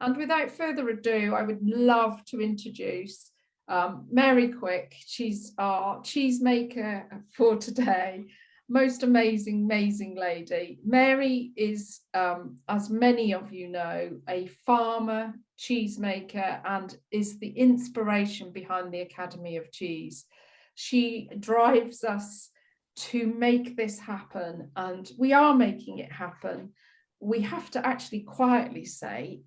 And without further ado, I would love to introduce Mary Quicke. She's our cheesemaker for today. Most amazing lady. Mary is, as many of you know, a farmer, cheesemaker, and is the inspiration behind the Academy of Cheese. She drives us to make this happen, and we are making it happen. We have to actually quietly say,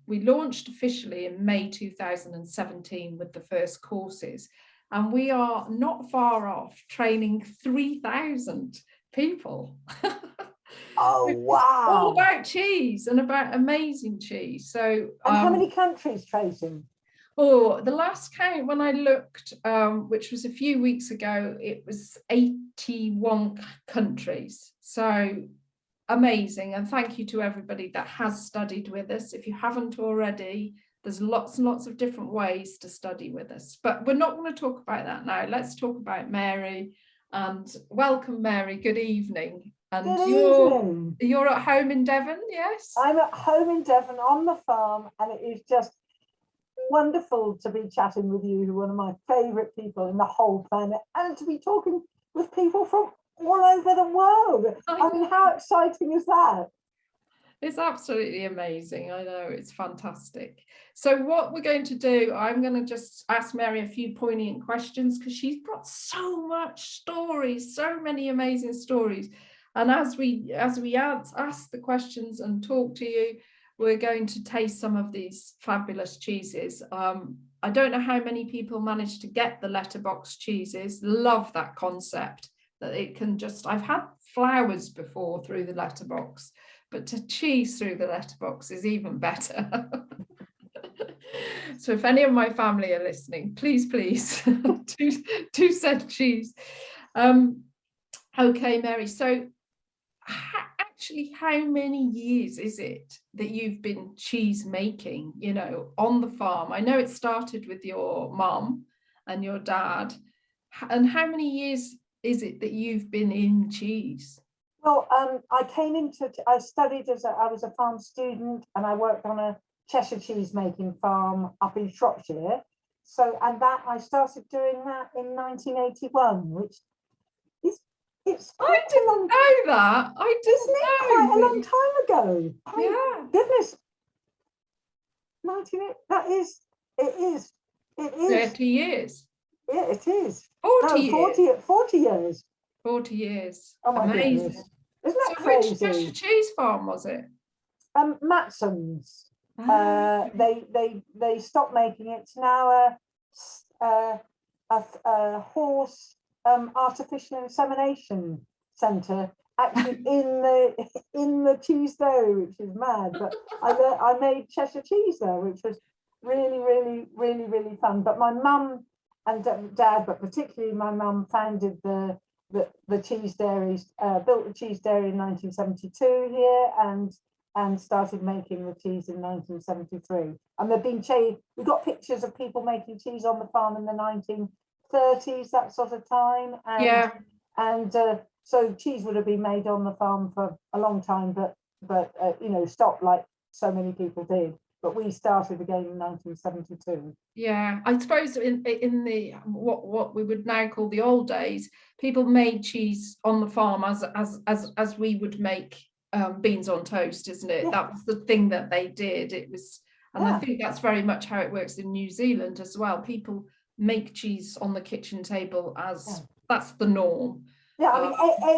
we launched officially in May 2017 with the first courses, and we are not far off training 3,000 people. Oh, wow. All about cheese and about amazing cheese. So, and how many countries tracing? Oh, the last count when I looked, which was a few weeks ago, it was 81 countries. So amazing. And thank you to everybody that has studied with us. If you haven't already, there's lots and lots of different ways to study with us. But we're not going to talk about that now. Let's talk about Mary. And welcome, Mary. Good evening. And you're at home in Devon, yes? I'm at home in Devon on the farm, and it is just wonderful to be chatting with you, one of my favourite people in the whole planet, and to be talking with people from all over the world. I mean, how exciting is that? It's absolutely amazing. I know, it's fantastic. So what we're going to do, I'm going to just ask Mary a few poignant questions, because she's got so much stories, so many amazing stories. And as we ask the questions and talk to you, we're going to taste some of these fabulous cheeses. I don't know how many people manage to get the Letterbox cheeses. Love that concept, that it can just, I've had flowers before through the Letterbox, but to cheese through the Letterbox is even better. So if any of my family are listening, please do send cheese. Okay, Mary, so actually, how many years is it that you've been cheese making, you know, on the farm? I know it started with your mum and your dad. And how many years is it that you've been in cheese? Well, I studied I was a farm student, and I worked on a Cheshire cheese making farm up in Shropshire. So, and that I started doing that in 1981, which it's I didn't know that. I didn't know. Quite a long time ago. Yeah. Goodness. 98. It is. 30 years. Yeah, it is. 40 years. 40 years. 40 years. Oh my amazing. Goodness. Isn't that so crazy? Which Cheshire cheese farm was it? Matson's. They stopped making it. It's now a horse artificial insemination centre, actually in the cheese dairy, which is mad. But I made Cheshire cheese there, which was really fun. But my mum and dad, but particularly my mum, founded the cheese dairies, built the cheese dairy in 1972 here, and started making the cheese in 1973. And there've been we've got pictures of people making cheese on the farm in the 1930s, that sort of time. And, yeah. And so cheese would have been made on the farm for a long time, but you know, stopped like so many people did. But we started again in 1972. Yeah, I suppose in the what we would now call the old days, people made cheese on the farm as we would make beans on toast, isn't it? Yeah. That was the thing that they did. It was, and yeah. I think that's very much how it works in New Zealand as well. People make cheese on the kitchen table as that's the norm. Yeah, I mean,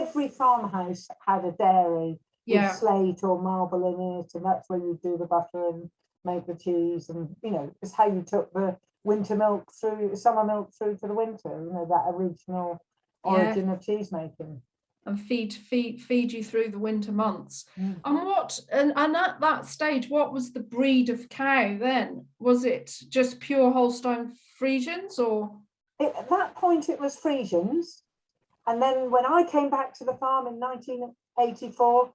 every farmhouse had a dairy with slate or marble in it, and that's where you do the butter and make the cheese. And you know, it's how you took the winter milk through, summer milk through to the winter. You know, that original origin of cheese making. And feed you through the winter months. And at that stage, what was the breed of cow then? Was it just pure Holstein Friesians, or? At that point, it was Friesians. And then when I came back to the farm in 1984,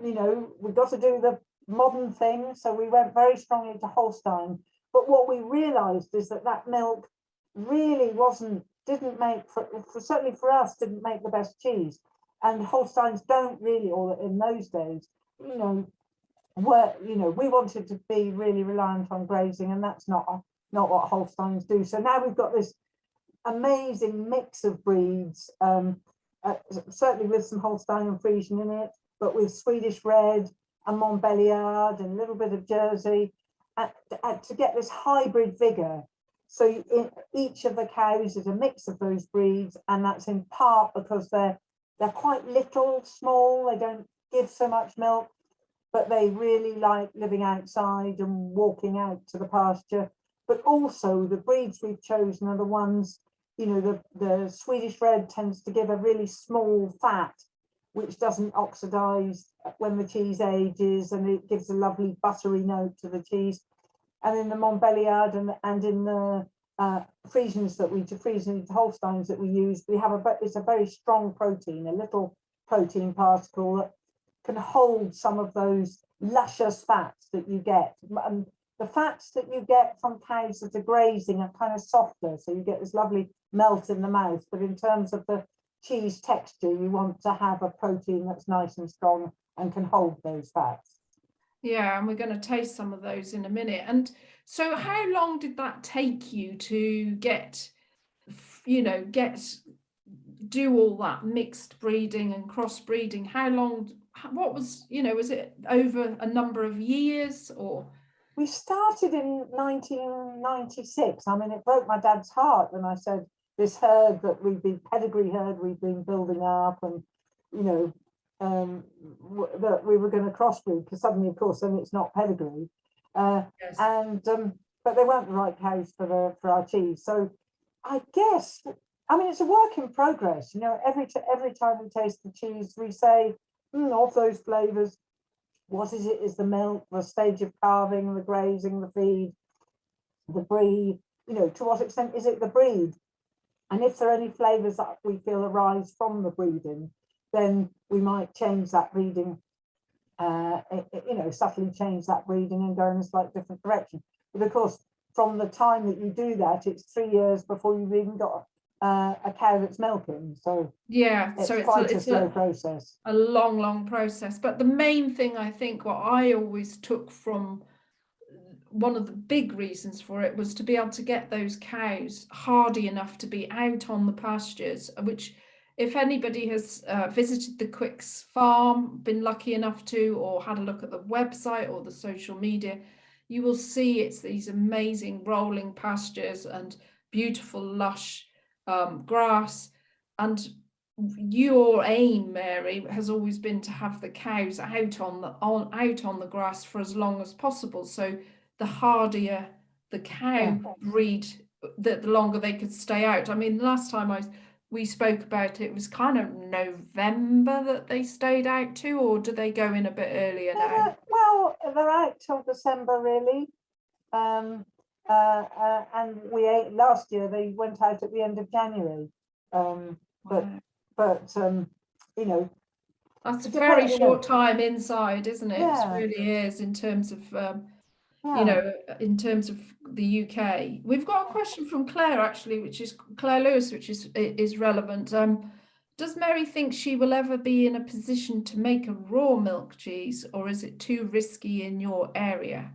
you know, we got to do the modern thing, so we went very strongly to Holstein. But what we realised is that milk really didn't make, certainly for us, didn't make the best cheese. and Holsteins don't really, or in those days, you know, were, you know, we wanted to be really reliant on grazing, and that's not what Holsteins do. So now we've got this amazing mix of breeds, certainly with some Holstein and Friesian in it, but with Swedish Red and Montbéliard and a little bit of Jersey, to get this hybrid vigor. So each of the cows is a mix of those breeds, and that's in part because they're quite little, small, they don't give so much milk, but they really like living outside and walking out to the pasture. But also the breeds we've chosen are the ones, you know, the Swedish Red tends to give a really small fat, which doesn't oxidize when the cheese ages, and it gives a lovely buttery note to the cheese. And in the Montbéliard and in the Friesians Friesian Holsteins that we use, we have it's a very strong protein, a little protein particle that can hold some of those luscious fats that you get. And the fats that you get from cows that are grazing are kind of softer, so you get this lovely melt in the mouth. But in terms of the cheese texture, you want to have a protein that's nice and strong and can hold those fats. Yeah, and we're going to taste some of those in a minute. And so how long did that take you to get, you know, do all that mixed breeding and crossbreeding? How long, what was, you know, was it over a number of years, or? We started in 1996. I mean, it broke my dad's heart when I said this herd that pedigree herd we've been building up, and, you know, that we were going to crossbreed, because suddenly, of course, then it's not pedigree. Yes. But they weren't the right cows for our cheese. So I guess, I mean, it's a work in progress. You know, every time we taste the cheese, we say, of those flavours, what is it? Is the milk, the stage of carving, the grazing, the feed, the breed? You know, to what extent is it the breed? And if there are any flavours that we feel arise from the breeding, then we might change that breeding, you know, subtly change that breeding and go in a slightly different direction. But of course, from the time that you do that, it's 3 years before you've even got a cow that's milking. So yeah, it's so quite a slow process. A long process. But the main thing, I think, what I always took from one of the big reasons for it was to be able to get those cows hardy enough to be out on the pastures, which, if anybody has visited the Quick's farm, been lucky enough to, or had a look at the website or the social media, you will see it's these amazing rolling pastures and beautiful lush grass. And your aim, Mary, has always been to have the cows out on the grass for as long as possible. So the hardier the cow breed, the longer they could stay out. I mean, last time we spoke about it, it was kind of November that they stayed out to, or do they go in a bit earlier now? Well, they're out till December, really. And last year they went out at the end of January. But you know, that's a very short time inside, isn't it? Yeah. It really is, in terms of you know, in terms of the UK. We've got a question from Claire, actually, which is Claire Lewis, which is relevant. Does Mary think she will ever be in a position to make a raw milk cheese, or is it too risky in your area?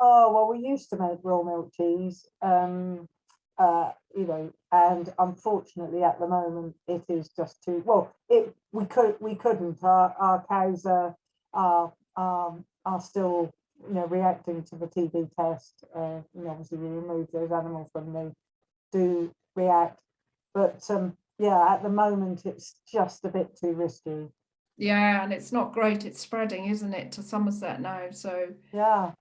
Oh, well, we used to make raw milk cheese, you know, and unfortunately at the moment it is just too, well, we couldn't. Our cows are still, you know, reacting to the TB test. You know, obviously we remove those animals when they do react, but yeah, at the moment it's just a bit too risky. Yeah, and it's not great. It's spreading, isn't it, to Somerset now? So yeah.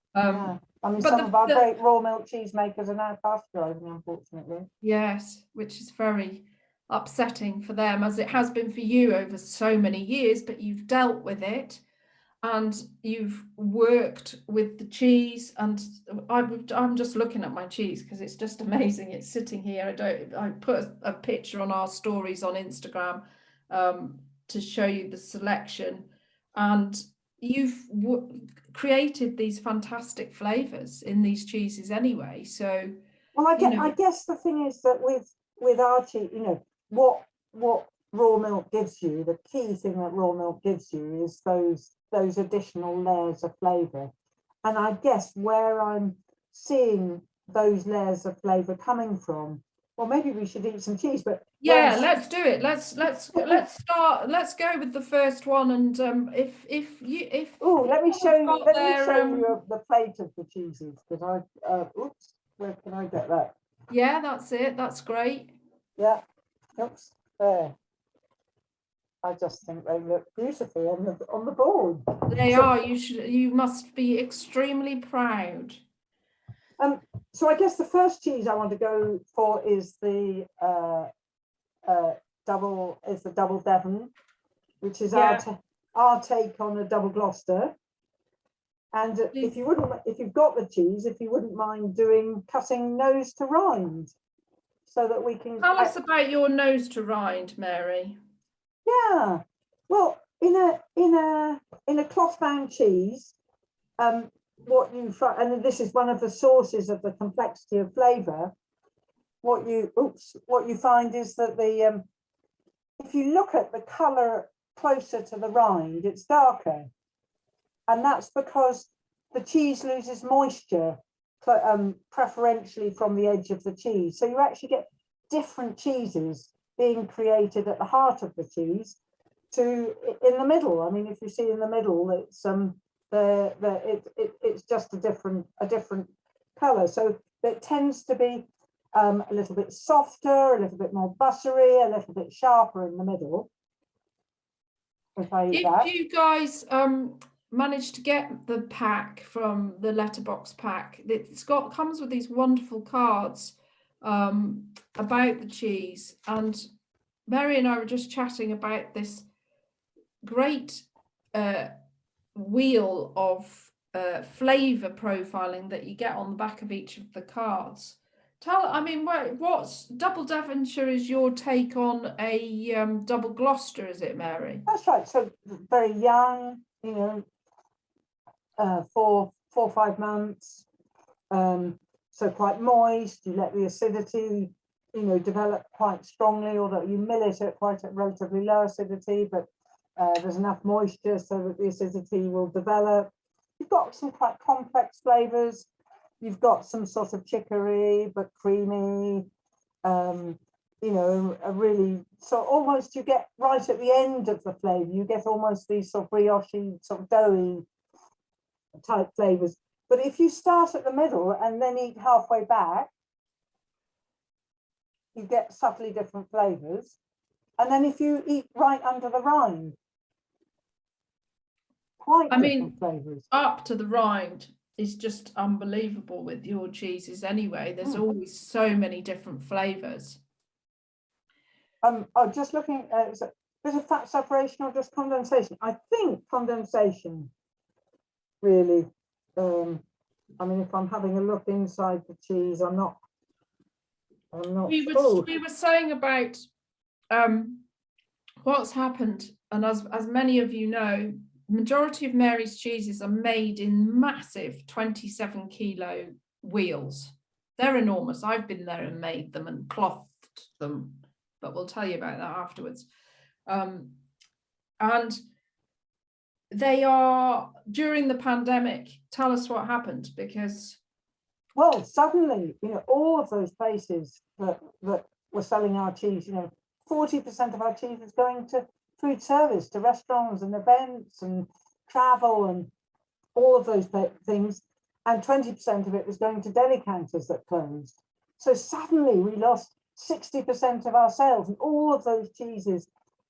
I mean, some of our great raw milk cheesemakers are now pasteurising, unfortunately. Yes, which is very upsetting for them, as it has been for you over so many years, but you've dealt with it and you've worked with the cheese. And I'm just looking at my cheese because it's just amazing. It's sitting here. I put a picture on our stories on Instagram to show you the selection, and you've created these fantastic flavors in these cheeses anyway. So, well, I guess the thing is that with our cheese, you know, what raw milk gives you, the key thing that raw milk gives you is those additional layers of flavour. And I guess where I'm seeing those layers of flavour coming from, well, maybe we should eat some cheese, but Yeah, let's do it. Let's start. Let's go with the first one. And if oh, let me show you. got Let me show their, you the plate of the cheeses because oops, where can I get that? yeah, that's it. That's great. Yeah, oops, there. I just think they look beautifully on the board. They are. You must be extremely proud. So I guess the first cheese I want to go for is the double Devon, which is Yeah. our take on a double Gloucester. And if you've got the cheese, if you wouldn't mind cutting nose to rind, so that we can Tell us about your nose to rind, Mary. Yeah, well, in a clothbound cheese, what you find, and this is one of the sources of the complexity of flavour. What you find is that if you look at the colour closer to the rind, it's darker, and that's because the cheese loses moisture, preferentially from the edge of the cheese. So you actually get different cheeses being created at the heart of the cheese to in the middle. I mean, if you see in the middle, it's it's just a different color. So it tends to be a little bit softer, a little bit more buttery, a little bit sharper in the middle. If you guys managed to get the pack from the Letterbox pack, comes with these wonderful cards about the cheese, and Mary and I were just chatting about this great wheel of flavour profiling that you get on the back of each of the cards. What's Double Devonshire is your take on a double Gloucester, is it, Mary? That's right. So very young, 4 or 5 months. So quite moist. You let the acidity, develop quite strongly, although you mill it at quite a relatively low acidity, but there's enough moisture so that the acidity will develop. You've got some quite complex flavours. You've got some sort of chicory, but creamy, a really, so almost you get right at the end of the flavour, you get almost these sort of brioche, sort of doughy type flavours. But if you start at the middle and then eat halfway back, you get subtly different flavours. And then if you eat right under the rind, quite different flavours. Up to the rind is just unbelievable with your cheeses anyway. There's always so many different flavours. Just looking at is it fat separation or just condensation? I think condensation, really. I mean, if I'm having a look inside the cheese, I'm not we were saying about what's happened, and as many of you know, majority of Mary's cheeses are made in massive 27 kilo wheels. They're enormous. I've been there and made them and clothed them, but we'll tell you about that afterwards. And they are, during the pandemic, tell us what happened, because well, suddenly, all of those places that were selling our cheese, 40% of our cheese is going to food service, to restaurants and events and travel and all of those things, and 20% of it was going to deli counters that closed. So suddenly we lost 60% of our sales, and all of those cheeses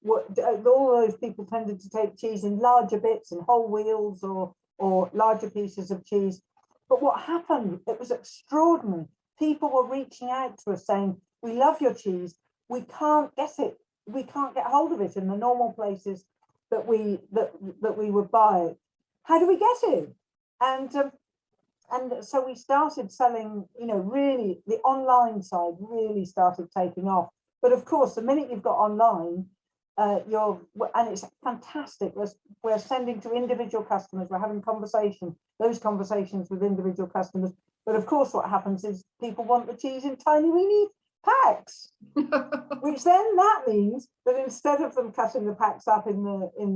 all those people tended to take cheese in larger bits and whole wheels or larger pieces of cheese. But what happened, it was extraordinary. People were reaching out to us saying, we love your cheese, we can't get it, we can't get hold of it in the normal places that we would buy it. How do we get it? And so we started selling, really the online side really started taking off. But of course, the minute you've got online, and it's fantastic. We're sending to individual customers. We're having those conversations with individual customers. But of course, what happens is people want the cheese in tiny, weeny packs, which then that means that instead of them cutting the packs up in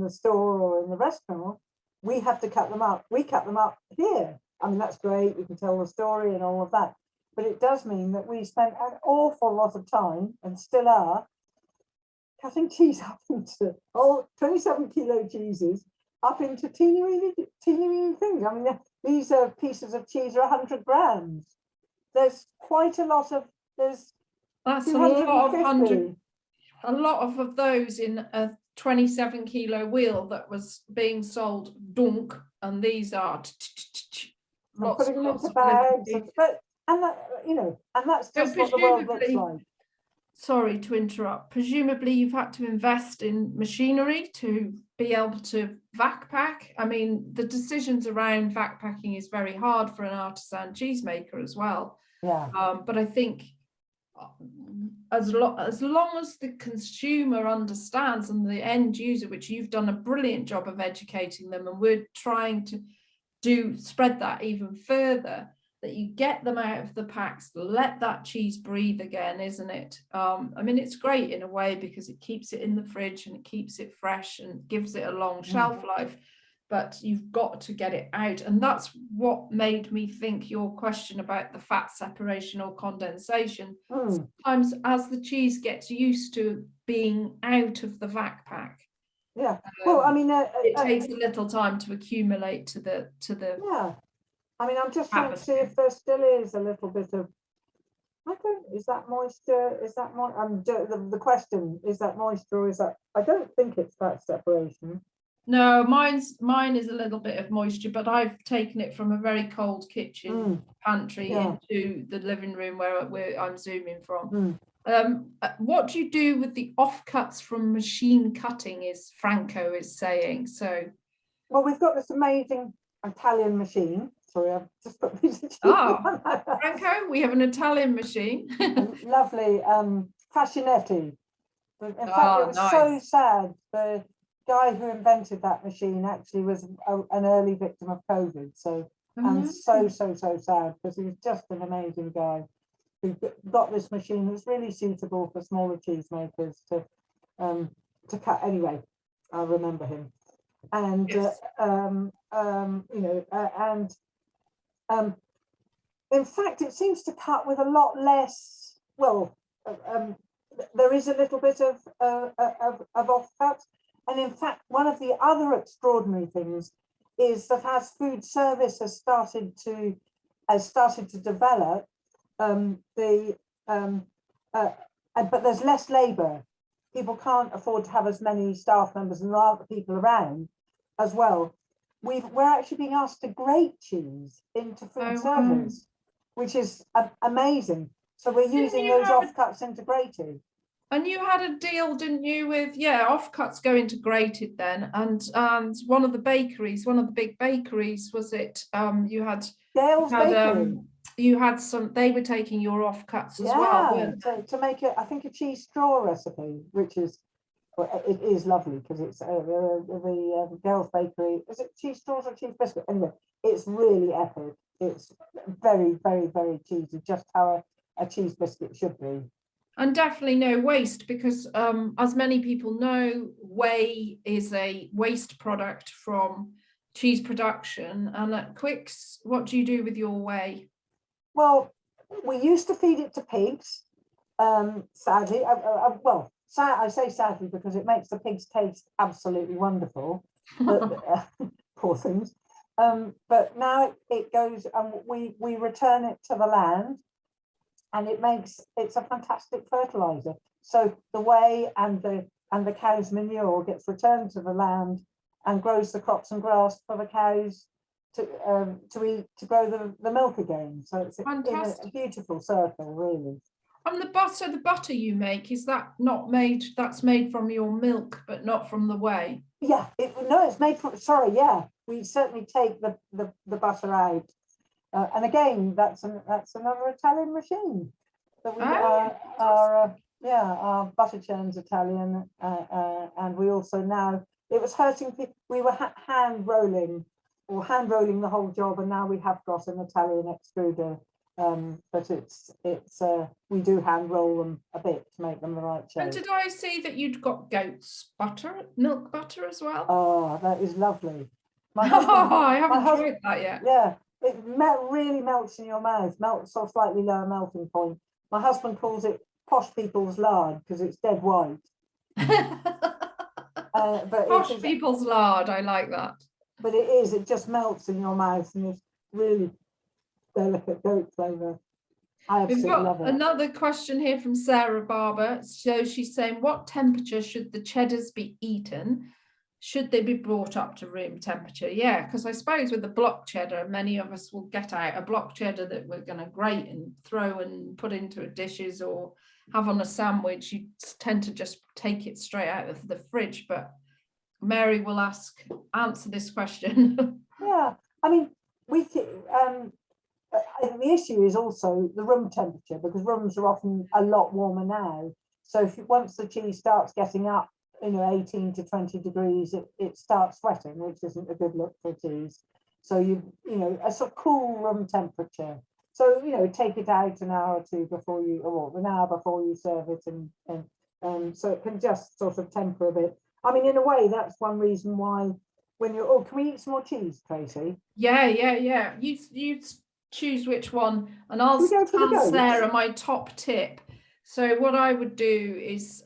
the store or in the restaurant, we have to cut them up. We cut them up here. I mean, that's great. We can tell the story and all of that. But it does mean that we spent an awful lot of time, and still are, cutting cheese up into 27 kilo cheeses up into teeny weeny things. I mean, these pieces of cheese are 100 grams. There's quite a lot of, there's That's a lot of 250. a lot of those in a 27 kilo wheel that was being sold dunk, and these are lots putting them into of bags, and that, you know, and that's So just what the world looks presumably- like. Sorry to interrupt. Presumably you've had to invest in machinery to be able to vac pack. I mean, the decisions around vac packing is very hard for an artisan cheesemaker as well. Yeah. But I think as long as the consumer understands, and the end user, which you've done a brilliant job of educating them, and we're trying to spread that even further, that you get them out of the packs, let that cheese breathe again, isn't it? I mean, it's great in a way because it keeps it in the fridge and it keeps it fresh and gives it a long shelf life, but you've got to get it out. And that's what made me think your question about the fat separation or condensation. Sometimes as the cheese gets used to being out of the vac pack, Yeah. Well, I mean, it takes a little time to accumulate to the yeah. I mean, I'm just trying to see if there still is a little bit of, is that moisture? Is that the question, is that moisture or is that, I don't think it's fat separation. No, mine is a little bit of moisture, but I've taken it from a very cold kitchen pantry into the living room where I'm zooming from. What do you do with the offcuts from machine cutting, is Franco is saying. So, well, we've got this amazing Italian machine. Sorry, I've just put music. Franco, we have an Italian machine. Lovely fascinetti. In fact, it was so sad. The guy who invented that machine actually was an early victim of COVID. So I'm so sad, because he was just an amazing guy who got this machine that's really suitable for smaller cheesemakers to cut. Anyway, I remember him, and Yes. you know, in fact, it seems to cut with a lot less. Well, there is a little bit of offcut, and in fact, one of the other extraordinary things is that as food service has started to develop, but there's less labour. People can't afford to have as many staff members, and there aren't people around as well. We're actually being asked to grate cheese into food service, which is amazing. So we're using those offcuts integrated. And you had a deal, didn't you, with offcuts go integrated then, and one of the big bakeries, was it? You had Dale's Bakery. You had some. They were taking your offcuts as well. To make it, I think, a cheese straw recipe, which is, well, it is lovely because it's the Dale's Bakery. Is it cheese straws or cheese biscuit? Anyway, it's really epic. It's very, very, very cheesy, just how a cheese biscuit should be. And definitely no waste, because as many people know, whey is a waste product from cheese production. And at Quicke's, what do you do with your whey? Well, we used to feed it to pigs, sadly. Well, I say sadly because it makes the pigs taste absolutely wonderful, but, poor things. But now it goes, and we return it to the land, and it's a fantastic fertilizer. So the whey and the cow's manure gets returned to the land and grows the crops and grass for the cows to eat, to grow the milk again. So it's a beautiful circle, really. And the butter you make, is that not made? That's made from your milk, but not from the whey. Yeah, it's made from. Sorry, yeah, we certainly take the butter out. And again, that's another Italian machine. That our butter churn's Italian, and we also now, it was hurting people. We were hand rolling the whole job, and now we have got an Italian extruder But we do hand roll them a bit to make them the right And shape. did I see that you'd got goat's butter, milk butter as well? Oh, that is lovely. My Oh, husband, I my haven't husband, tried that yet. yeah, it really melts in your mouth, melts off slightly lower melting point. My husband calls it posh people's lard because it's dead white. But Posh it is, people's lard, I like that. but it just melts in your mouth and it's really delicate goat flavour. I We've absolutely got love it. another question here from Sarah Barber. So she's saying, what temperature should the cheddars be eaten? Should they be brought up to room temperature? Yeah, because I suppose with the block cheddar, many of us will get out a block cheddar that we're going to grate and throw and put into dishes or have on a sandwich. You tend to just take it straight out of the fridge. But Mary will answer this question. Yeah, I mean, the issue is also the room temperature because rooms are often a lot warmer now. So once the cheese starts getting up, 18 to 20 degrees, it starts sweating, which isn't a good look for cheese. So a sort of cool room temperature. So take it out an hour or two before an hour before you serve it, and so it can just sort of temper a bit. I mean, in a way, that's one reason why when you're can we eat some more cheese, Tracy? Yeah. You choose which one, and I'll tell Sarah my top tip. So what I would do is,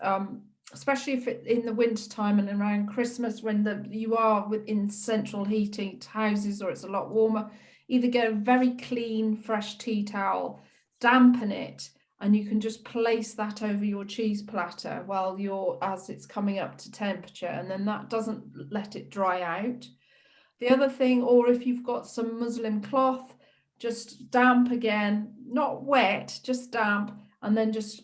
especially if in the winter time and around Christmas when you are within central heating houses or it's a lot warmer, either get a very clean, fresh tea towel, dampen it, and you can just place that over your cheese platter as it's coming up to temperature, and then that doesn't let it dry out. The other thing, or if you've got some muslin cloth, just damp again, not wet, just damp, and then just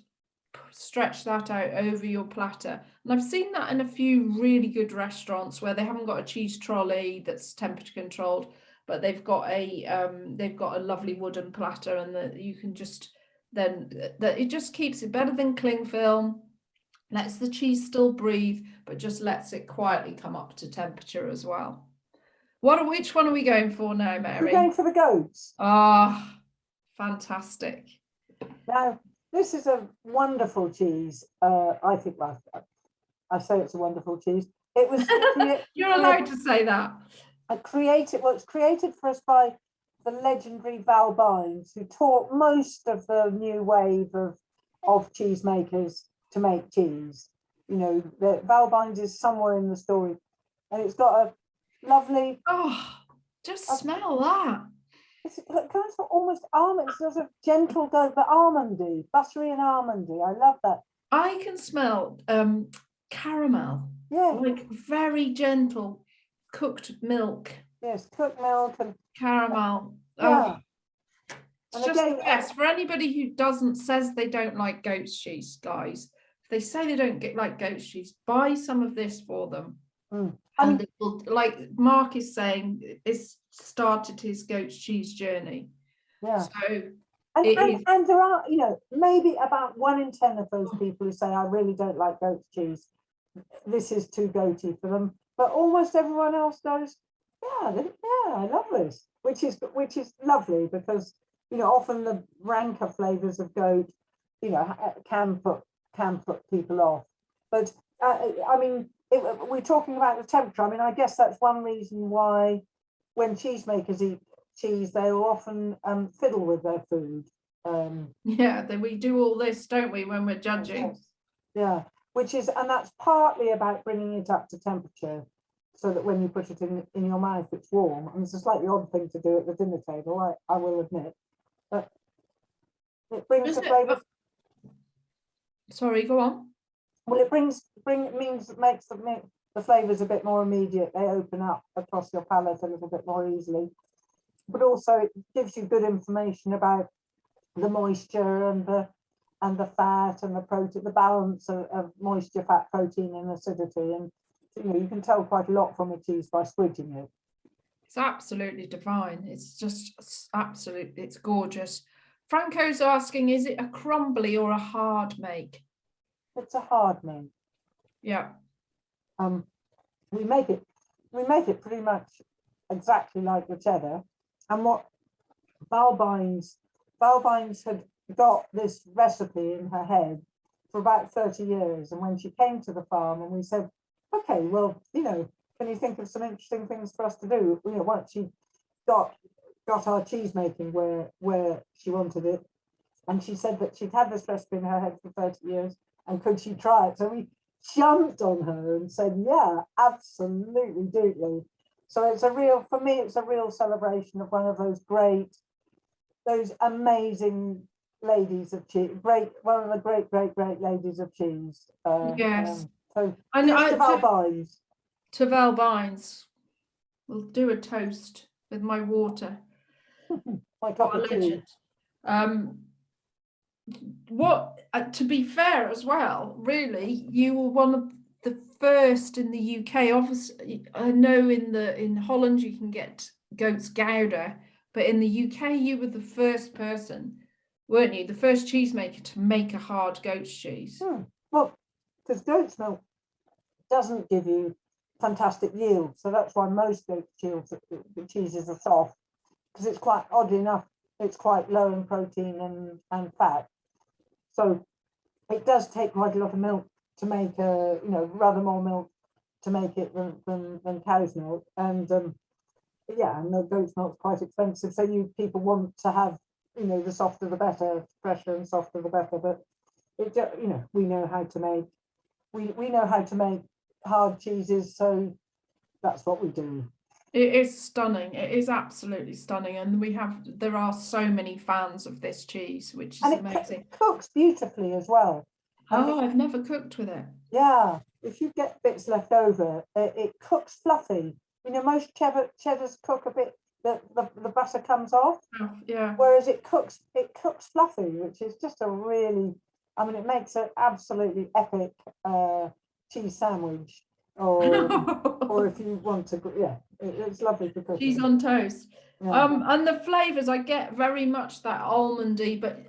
stretch that out over your platter. And I've seen that in a few really good restaurants where they haven't got a cheese trolley that's temperature controlled, but they've got a lovely wooden platter, and you can just it just keeps it better than cling film, lets the cheese still breathe, but just lets it quietly come up to temperature as well. Which one are we going for now, Mary? We're going for the goats. Ah, fantastic. Now, this is a wonderful cheese. I think I say it's a wonderful cheese. It was You're allowed to say that. It's created for us by the legendary Val Bynes, who taught most of the new wave of cheesemakers to make cheese. Val Bynes is somewhere in the story, and it's got a lovely. Oh, just smell that. It goes for almost almond. It's sort of gentle goat, but almondy, buttery and almondy. I love that. I can smell caramel. Yeah, like very gentle cooked milk. Yes, cooked milk and caramel. Yeah. It's just the best. For anybody who says they don't like goat's cheese, guys, if they say they don't like goat's cheese, buy some of this for them. And it will, like Mark is saying, this started his goat's cheese journey. Yeah. So and there are, maybe about 1 in 10 of those people who say, I really don't like goat's cheese. This is too goaty for them. But almost everyone else goes, yeah, I love this, which is lovely because, often the ranker flavours of goat, can put people off. But I mean, we're talking about the temperature. I mean, I guess that's one reason why when cheesemakers eat cheese, they'll often fiddle with their food. We do all this, don't we, when we're judging? Yeah, and that's partly about bringing it up to temperature so that when you put it in your mouth, it's warm. And it's a slightly odd thing to do at the dinner table, I will admit. But it brings the flavour. Sorry, go on. Well, it makes the flavours a bit more immediate. They open up across your palate a little bit more easily. But also it gives you good information about the moisture and the fat and the protein, the balance of moisture, fat, protein, and acidity. And you can tell quite a lot from a cheese by squidging it. It's absolutely divine. It's just it's gorgeous. Franco's asking, is it a crumbly or a hard make? It's a hard make. Yeah. We make it pretty much exactly like the cheddar. And what Val Bynes Valbines had got this recipe in her head for about 30 years. And when she came to the farm and we said, okay, well, can you think of some interesting things for us to do? Once she got our cheese making where she wanted it. And she said that she'd had this recipe in her head for 30 years and could she try it? So we jumped on her and said, yeah, absolutely, do. So for me, it's a real celebration of one of those amazing ladies of cheese, one of the great ladies of cheese. Yes. So And to Valbines. To Valbines. We'll do a toast with my water. My cup of tea. To be fair as well, really, you were one of the first in the UK. Obviously, I know in Holland you can get goat's gouda, but in the UK you were the first person, weren't you? The first cheesemaker to make a hard goat's cheese. Well, because goat's milk doesn't give you fantastic yield, so that's why most goat cheeses are soft, because it's quite, oddly enough, it's quite low in protein and fat. So it does take quite a lot of milk to make rather more milk to make it than cow's milk. And and the goat's milk's quite expensive. So people want to have, the softer the better, fresher and softer the better. But we know how to make, we know how to make hard cheeses. So that's what we do. It is stunning. It is absolutely stunning, and there are so many fans of this cheese, which is amazing. It cooks beautifully as well. I've never cooked with it. Yeah, if you get bits left over, it cooks fluffy. Most cheddars cook a bit. The butter comes off. Oh, yeah. Whereas it cooks fluffy, which is just a really. It makes an absolutely epic cheese sandwich. Or if you want to, it's lovely to cook. Cheese on toast. Yeah. And the flavors, I get very much that almondy, but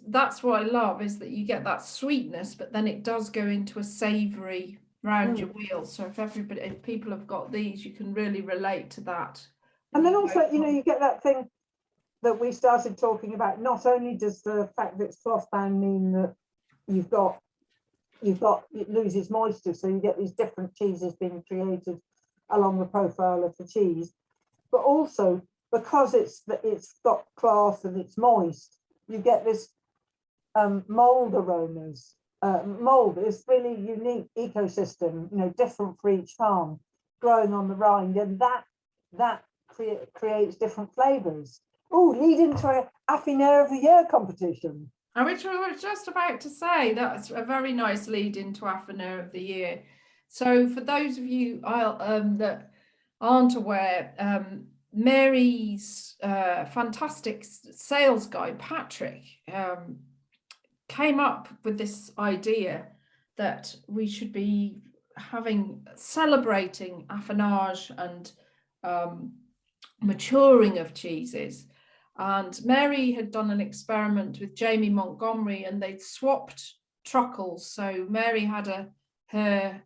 that's what I love, is that you get that sweetness, but then it does go into a savory round your wheel. So if people have got these, you can really relate to that. And then also, you get that thing that we started talking about. Not only does the fact that it's clothbound mean that it loses moisture, so you get these different cheeses being created along the profile of the cheese, but also because it's got cloth and it's moist, you get this mold aromas. Mold is really unique ecosystem, different for each farm, growing on the rind, and that creates different flavors. Lead into a affineur of the year competition. Which I was just about to say, that's a very nice lead into affineur of the year. So for those of you that aren't aware, Mary's fantastic sales guy, Patrick, came up with this idea that we should be celebrating affinage and maturing of cheeses. And Mary had done an experiment with Jamie Montgomery, and they'd swapped truckles. So Mary had her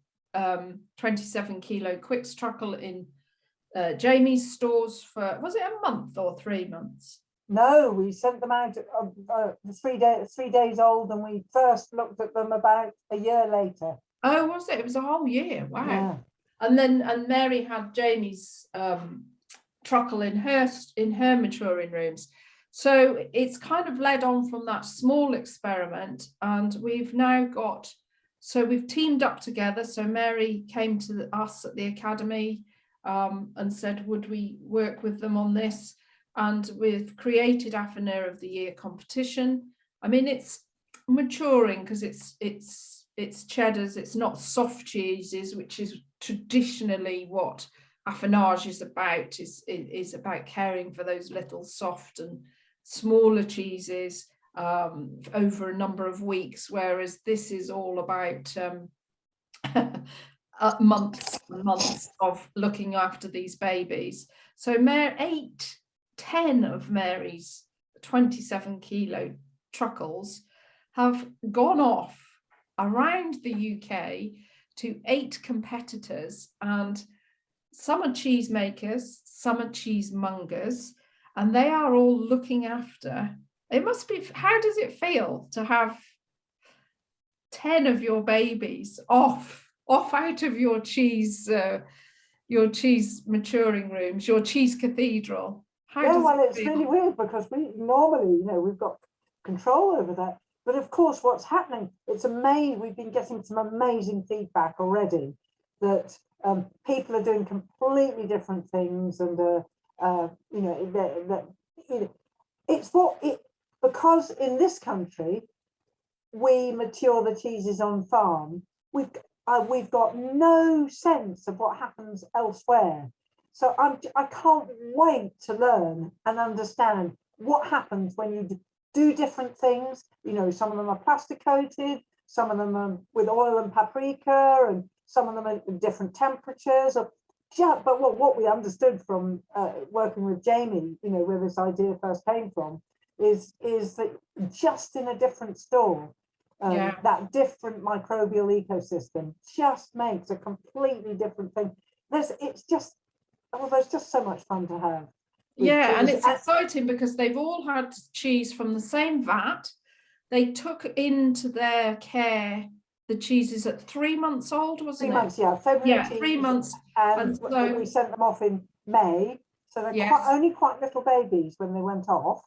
27 kilo Quicke's truckle in Jamie's stores for, was it a month or 3 months? No, we sent them out 3 days old, and we first looked at them about a year later. Oh, was it? It was a whole year. Wow. Yeah. And Mary had Jamie's truckle in her maturing rooms. So it's kind of led on from that small experiment, and we've teamed up together. So Mary came to us at the academy and said, would we work with them on this? And we've created affineur of the year competition. It's maturing because it's cheddars, it's not soft cheeses, which is traditionally what affinage is about caring for those little soft and smaller cheeses over a number of weeks, whereas this is all about months and months of looking after these babies. So 10 of Mary's 27 kilo truckles have gone off around the UK to 8 competitors, and some are cheesemakers, some are cheesemongers, and they are all looking after It must be, how does it feel to have 10 of your babies off out of your cheese maturing rooms, your cheese cathedral? How Yeah, does well, it it's feel? really weird because we normally, we've got control over that. But of course, what's happening, it's amazing. We've been getting some amazing feedback already that people are doing completely different things, and it's because in this country we mature the cheeses on farm. We've got no sense of what happens elsewhere. So I can't wait to learn and understand what happens when you do different things. Some of them are plastic coated, some of them are with oil and paprika, and some of them are at different temperatures. But what we understood from working with Jamie, where this idea first came from, is that just in a different store, that different microbial ecosystem just makes a completely different thing. There's just so much fun to have. Yeah, and it's exciting because they've all had cheese from the same vat. They took into their care the cheeses at 3 months old, wasn't it? 3 months, yeah. February Yeah, 3 months. And so we sent them off in May. So they're only quite little babies when they went off.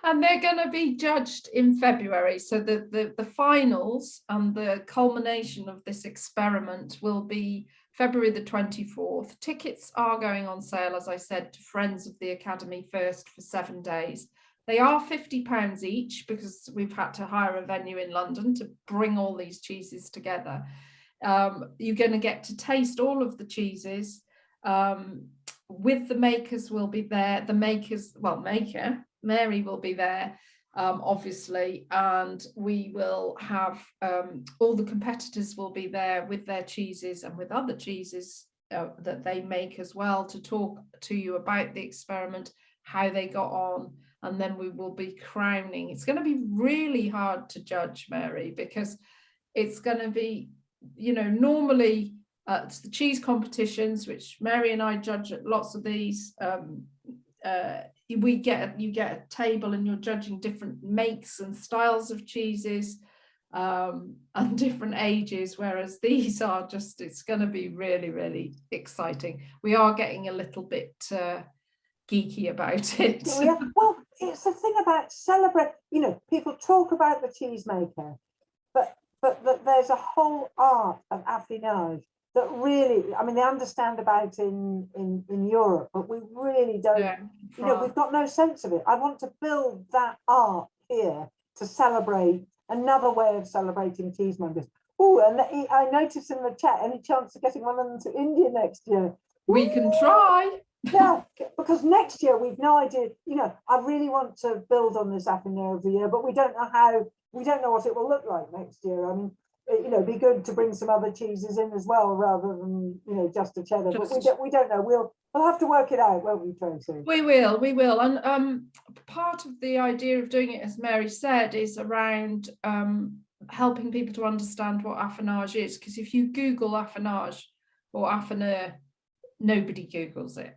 And they're going to be judged in February. So the finals and the culmination of this experiment will be February the 24th. Tickets are going on sale, as I said, to Friends of the Academy first for 7 days. They are £50 each because we've had to hire a venue in London to bring all these cheeses together. You're going to get to taste all of the cheeses. With the makers will be there. The makers, maker, Mary will be there, obviously, and we will have all the competitors will be there with their cheeses and with other cheeses that they make as well, to talk to you about the experiment, how they got on, and then we will be crowning. It's going to be really hard to judge, Mary, because it's going to be, normally it's the cheese competitions, which Mary and I judge at lots of these. You get a table and you're judging different makes and styles of cheeses and different ages, whereas these are just, it's going to be really, really exciting. We are getting a little bit geeky about it. Yeah. Well, it's the thing about celebrate. People talk about the cheesemaker, but there's a whole art of affinage that really, they understand about in Europe, but we really don't. We've got no sense of it. I want to build that art here to celebrate another way of celebrating cheesemongers. Oh, and I noticed in the chat, any chance of getting one of them to India next year? We can try. Yeah, because next year we've no idea. I really want to build on this affinage of the year, but we don't know how. We don't know what it will look like next year. It'd be good to bring some other cheeses in as well, rather than just a cheddar. But we don't know. We'll have to work it out, won't we, Tracy? We will. And part of the idea of doing it, as Mary said, is around helping people to understand what affinage is. Because if you Google affinage or affineur, nobody Googles it.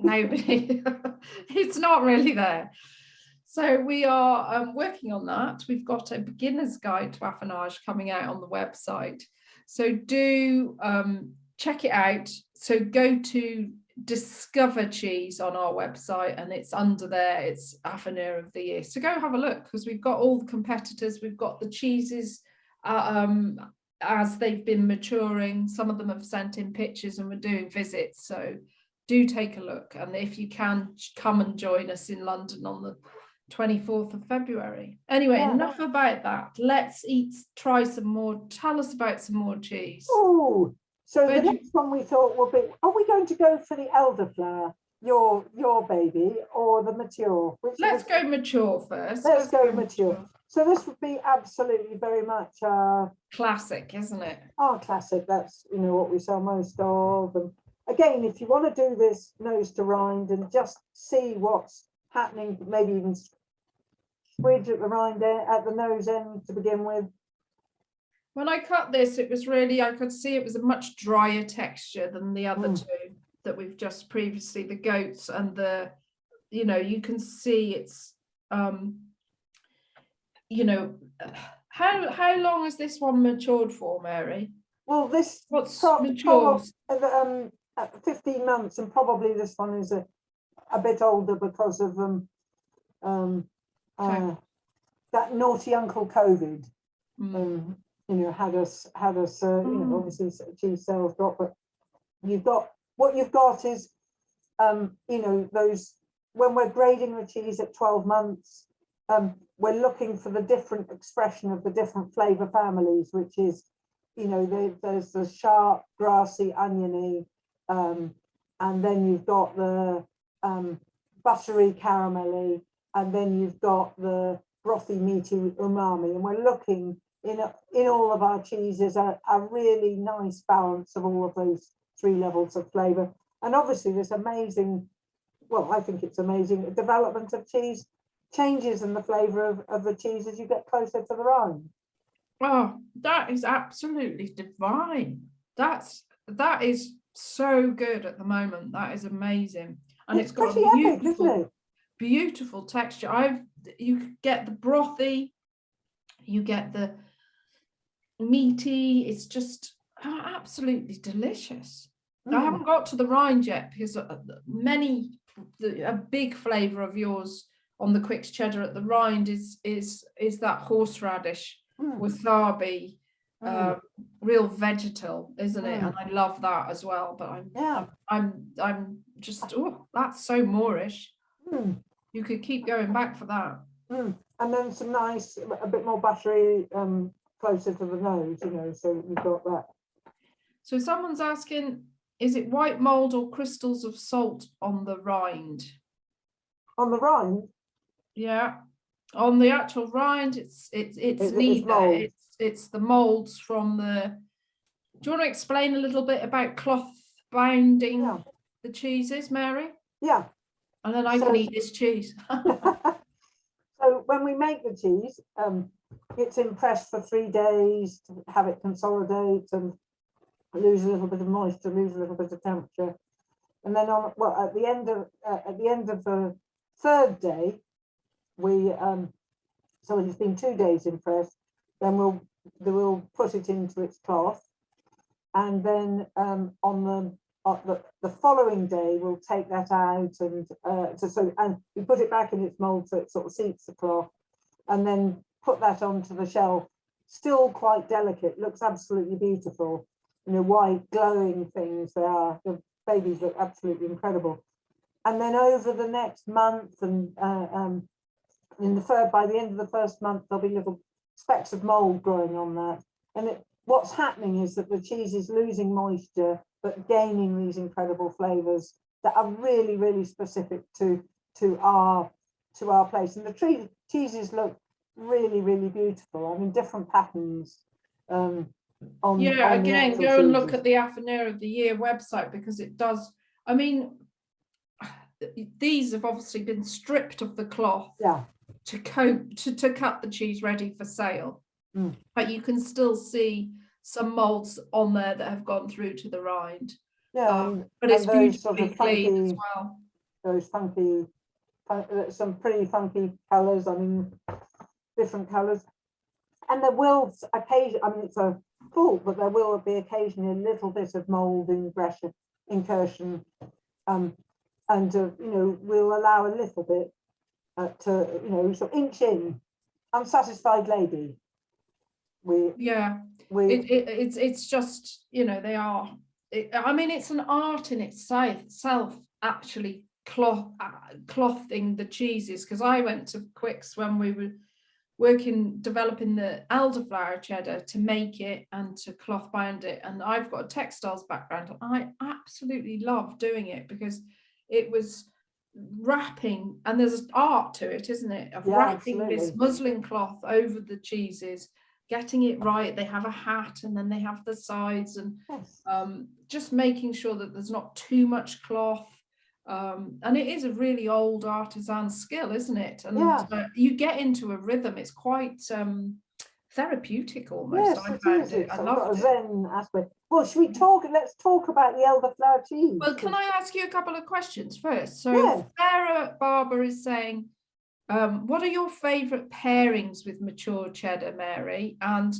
Nobody. It's not really there. So we are working on that. We've got a beginner's guide to affinage coming out on the website. So do check it out. So go to Discover Cheese on our website, and it's under there. It's affineur of the year. So go have a look, because we've got all the competitors. We've got the cheeses as they've been maturing. Some of them have sent in pictures, and we're doing visits. So do take a look. And if you can, come and join us in London on the 24th of February. Anyway, enough about that. Let's try some more. Tell us about some more cheese. Oh, so the next one we thought would be, are we going to go for the elderflower, your baby, or the mature? Let's go mature first. Let's go mature. So this would be absolutely very much classic, isn't it? Our classic. That's what we sell most of. And again, if you want to do this nose to rind and just see what's happening, maybe even squidge at the rind at the nose end to begin with. When I cut this, it was really, I could see it was a much drier texture than the other two that we've just previously, the goats and the, you can see it's you know, how long has this one matured for, Mary? Well, this What's matures? 15 months, and probably this one is a bit older because of that naughty Uncle COVID. You know, had us you know, obviously cheese sales drop, but what you've got is you know, those, when we're grading the cheese at 12 months, we're looking for the different expression of the different flavour families, which is, you know, there's the sharp, grassy, oniony, and then you've got the buttery, caramelly, and then you've got the brothy, meaty umami. And we're looking in all of our cheeses a really nice balance of all of those 3 levels of flavour. And obviously this amazing, well, I think it's amazing, development of cheese changes in the flavour of the cheese as you get closer to the rind. Oh, that is absolutely divine. That is so good at the moment. That is amazing. And it's got a beautiful, epic, beautiful texture. You get the brothy, you get the meaty, it's just absolutely delicious. I haven't got to the rind yet because a big flavour of yours on the Quicke's cheddar at the rind is that horseradish, wasabi, real vegetal, isn't it? And I love that as well. But I'm just, oh, that's so Moorish. You could keep going back for that. And then some nice, a bit more buttery, closer to the nose, you know. So we've got that. So someone's asking, is it white mold or crystals of salt on the rind? On the rind? Yeah, on the actual rind, it's neither. It's the molds from the. Do you want to explain a little bit about cloth bounding the cheeses, Mary? Yeah. And then I can eat this cheese. So when we make the cheese, it's in press for 3 days to have it consolidate and lose a little bit of moisture, lose a little bit of temperature, and then at the end of the 3rd day, we so it's been 2 days in press. Then we'll put it into its cloth, and then on the following day we'll take that out and and we put it back in its mold so it sort of seats the cloth, and then put that onto the shelf. Still quite delicate, looks absolutely beautiful. You know, white glowing things they are. The babies look absolutely incredible. And then over the next month, and by the end of the first month, there'll be little specks of mold growing on that. And what's happening is that the cheese is losing moisture, but gaining these incredible flavours that are really, really specific to our place. And the cheeses look really, really beautiful. I mean, different patterns. Again, go and look at the Affair of the Year website, because it does. I mean, these have obviously been stripped of the cloth to cut the cheese ready for sale, but you can still see some molds on there that have gone through to the rind. But it's beautifully clean as well. Those funky, some pretty funky colours. I mean, different colours. And there will occasionally, I mean, it's a fault, but there will be occasionally a little bit of mould incursion, and you know, we'll allow a little bit to, you know, so inch in. Unsatisfied lady. It's just, you know, they are. I mean, it's an art in itself, actually clothing the cheeses. Because I went to Quicke's when we were developing the elderflower cheddar to make it and to cloth bind it, and I've got a textiles background, and I absolutely love doing it because it was wrapping, and there's art to it, isn't it, of wrapping this muslin cloth over the cheeses, getting it right. They have a hat, and then they have the sides, and just making sure that there's not too much cloth. And it is a really old artisan skill, isn't it? And you get into a rhythm. It's quite therapeutic almost. Yes, I found it. I love it. Zen aspect. Well, should we talk? Let's talk about the elderflower cheese. Well, can I ask you a couple of questions first? So Sarah Barber is saying, What are your favourite pairings with mature cheddar, Mary? And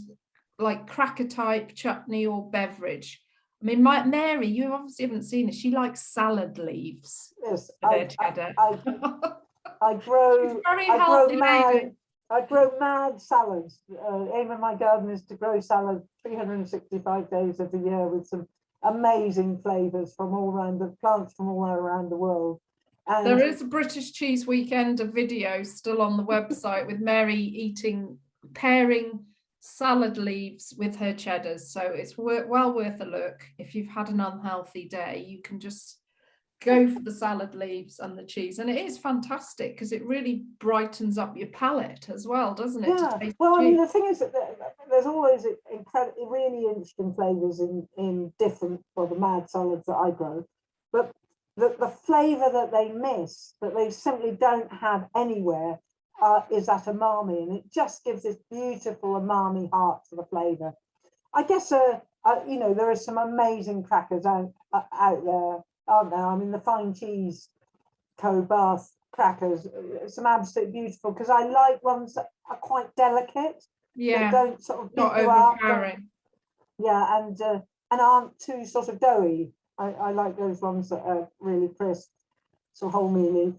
like cracker type chutney or beverage? I mean, Mary, you obviously haven't seen it. She likes salad leaves Yes, for their cheddar. I grow, It's very I grow healthy, mad, lady. I grow mad salads. Aim of my garden is to grow salad 365 days of the year with some amazing flavours from all around the plants from all around the world. And There is a British Cheese Weekend video still on the website with Mary pairing salad leaves with her cheddars. So it's well worth a look. If you've had an unhealthy day, you can just go for the salad leaves and the cheese. And it is fantastic because it really brightens up your palate as well, doesn't it? yeah, well, I mean, the thing is that there's always incredible, really interesting flavours in different, well, the mad salads that I grow, but the flavour that they miss, that they simply don't have anywhere, is that umami, and it just gives this beautiful umami heart to the flavour. I guess, you know, there are some amazing crackers out there, aren't there? I mean, the fine cheese co-bath crackers, some absolutely beautiful, because I like ones that are quite delicate, that don't sort of not beat you up. overpowering. Yeah, and aren't too sort of doughy. I like those ones that are really crisp, so wholemealy.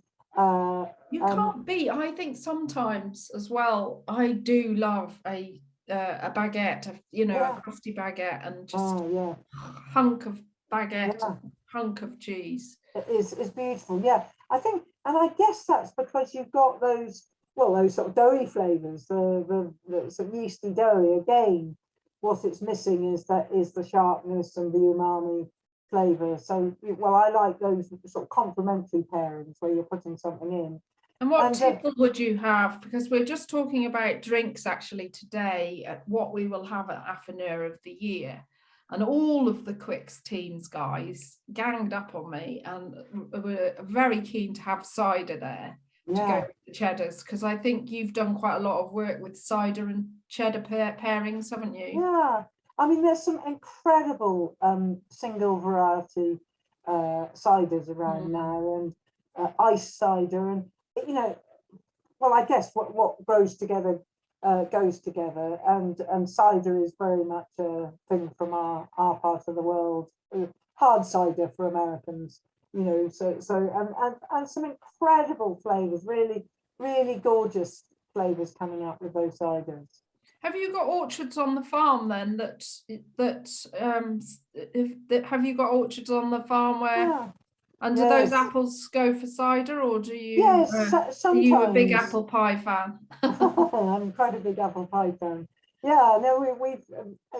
You can't beat. I think sometimes as well. I do love a baguette, you know, Yeah. a crusty baguette, and just Yeah. hunk of baguette, Yeah. hunk of cheese. It's beautiful. Yeah, I think, and I guess that's because you've got those, well, those sort of doughy flavors, the sort of yeasty doughy. Again, what it's missing is the sharpness and the umami flavor. So, well, I like those sort of complementary pairings where you're putting something in. And what tipple would you have? Because we're just talking about drinks actually today at what we will have at Affineur of the year. And all of the Quicke's teams guys ganged up on me and were very keen to have cider there to go with the cheddars, because I think you've done quite a lot of work with cider and cheddar pairings, haven't you? Yeah, I mean, there's some incredible single variety ciders around now, and ice cider, and you know, well, I guess what grows together goes together, and cider is very much a thing from our part of the world. Hard cider for Americans, you know. So and some incredible flavors, really gorgeous flavors coming up with those ciders. Have you got orchards on the farm then? Have you got orchards on the farm where? Yeah. And do those apples go for cider, or do you? Yes, sometimes. Are you a big apple pie fan? I'm quite a big apple pie fan. Yeah, no, we've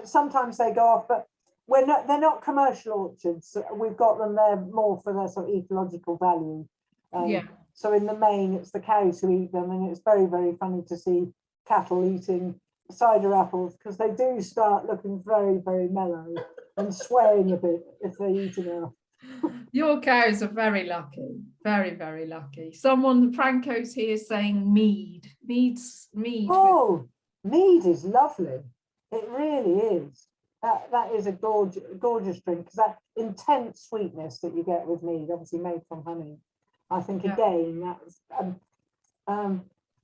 sometimes they go off, but they're not commercial orchards. We've got them there more for their sort of ecological value. Yeah. So in the main, it's the cows who eat them, and it's very, very funny to see cattle eating cider apples, because they do start looking very, very mellow and swaying a bit if they eat enough. Your cows are very lucky, very, very lucky. Someone, Franco's here saying mead. Mead. Oh, mead is lovely. It really is. That is a gorgeous drink, because that intense sweetness that you get with mead, obviously made from honey. I think again that's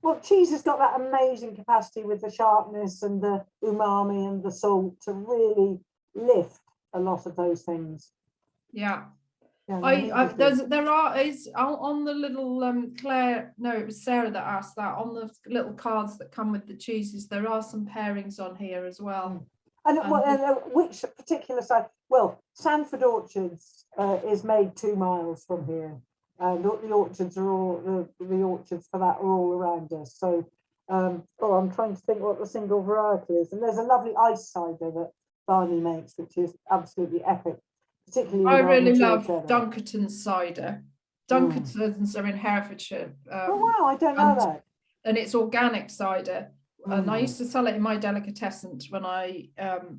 well, cheese has got that amazing capacity with the sharpness and the umami and the salt to really lift a lot of those things. Yeah. Yeah, there is on the little Claire, no, it was Sarah that asked that, on the little cards that come with the cheeses, there are some pairings on here as well. And which particular side? Well, Sanford Orchards is made 2 miles from here, and the orchards are all the orchards for that are all around us. So, I'm trying to think what the single variety is, and there's a lovely ice cider that Barney makes, which is absolutely epic. I really love Dunkerton's cider. Dunkerton's are in Herefordshire. Oh wow, I don't know that. And it's organic cider. And I used to sell it in my delicatessen when I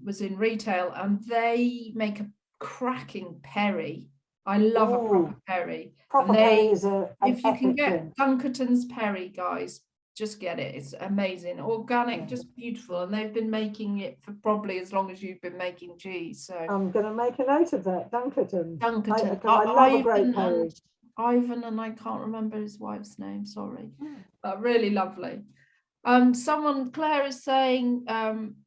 was in retail, and they make a cracking perry. I love a proper perry. Proper perry is if you can get Dunkerton's perry, guys, just get it. It's amazing, organic, just beautiful, and they've been making it for probably as long as you've been making cheese. So I'm going to make a note of that, Dunkerton. Dunkerton. I love a great perry. Ivan, and I can't remember his wife's name, sorry, but really lovely. Someone, Claire, is saying,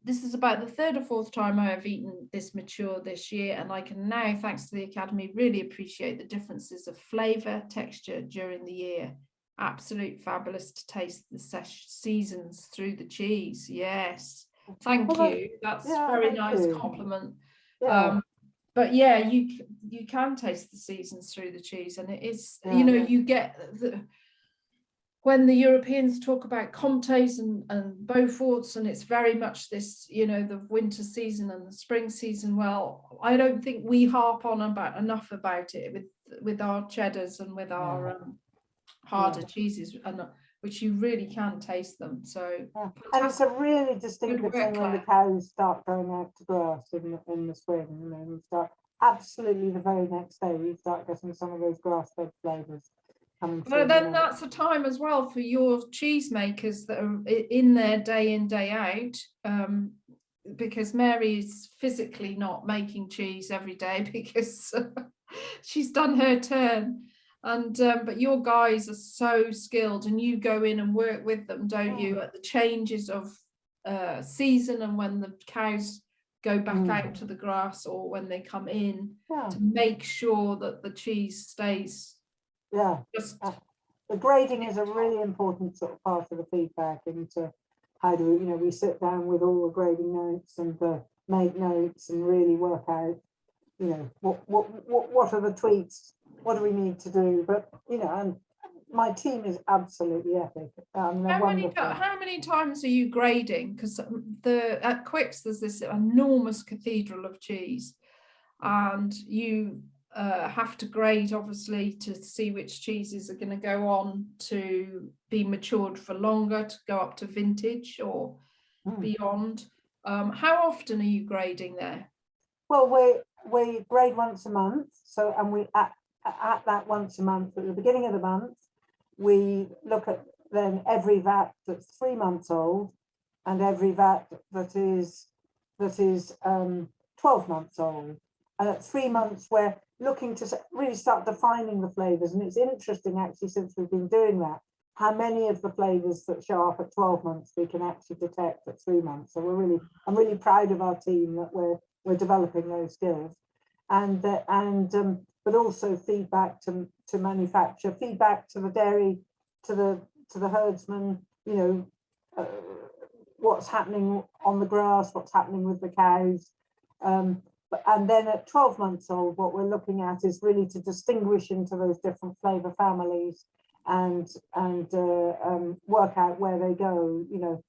this is about the third or fourth time I have eaten this mature this year, and I can now, thanks to the Academy, really appreciate the differences of flavour, texture during the year. Absolute fabulous to taste the seasons through the cheese. Yes, thank you. That's very nice compliment. But yeah, you can taste the seasons through the cheese, and it is, you know, you get when the Europeans talk about Comtés and Beauforts, and it's very much this, you know, the winter season and the spring season. Well, I don't think we harp on enough about it with our cheddars and with our harder cheeses, and which you really can taste them. So and it's a really distinctive thing when the cows start going out to grass in the spring, and then we start absolutely the very next day we start getting some of those grass-fed flavours. But then that's a time as well for your cheesemakers that are in there day in, day out, because Mary is physically not making cheese every day because she's done her turn. And but your guys are so skilled, and you go in and work with them, don't you, at the changes of season, and when the cows go back out to the grass, or when they come in, to make sure that the cheese stays. The grading is a really important sort of part of the feedback into how do we, you know, we sit down with all the grading notes and the make notes and really work out, you know, what are the tweaks, what do we need to do. But you know, and my team is absolutely epic. How many times are you grading? Because at Quicke's there's this enormous cathedral of cheese, and you have to grade obviously to see which cheeses are going to go on to be matured for longer, to go up to vintage or beyond. How often are you grading there? Well, we grade once a month. So, and we at that once a month at the beginning of the month, we look at then every vat that's 3 months old and every vat that is 12 months old. And at 3 months, we're looking to really start defining the flavours. And it's interesting, actually, since we've been doing that, how many of the flavours that show up at 12 months we can actually detect at 3 months. So I'm really proud of our team that we're developing those skills, and but also feedback to manufacture, feedback to the dairy, to the herdsman. You know, what's happening on the grass, what's happening with the cows. And then at 12 months old, what we're looking at is really to distinguish into those different flavour families and work out where they go. You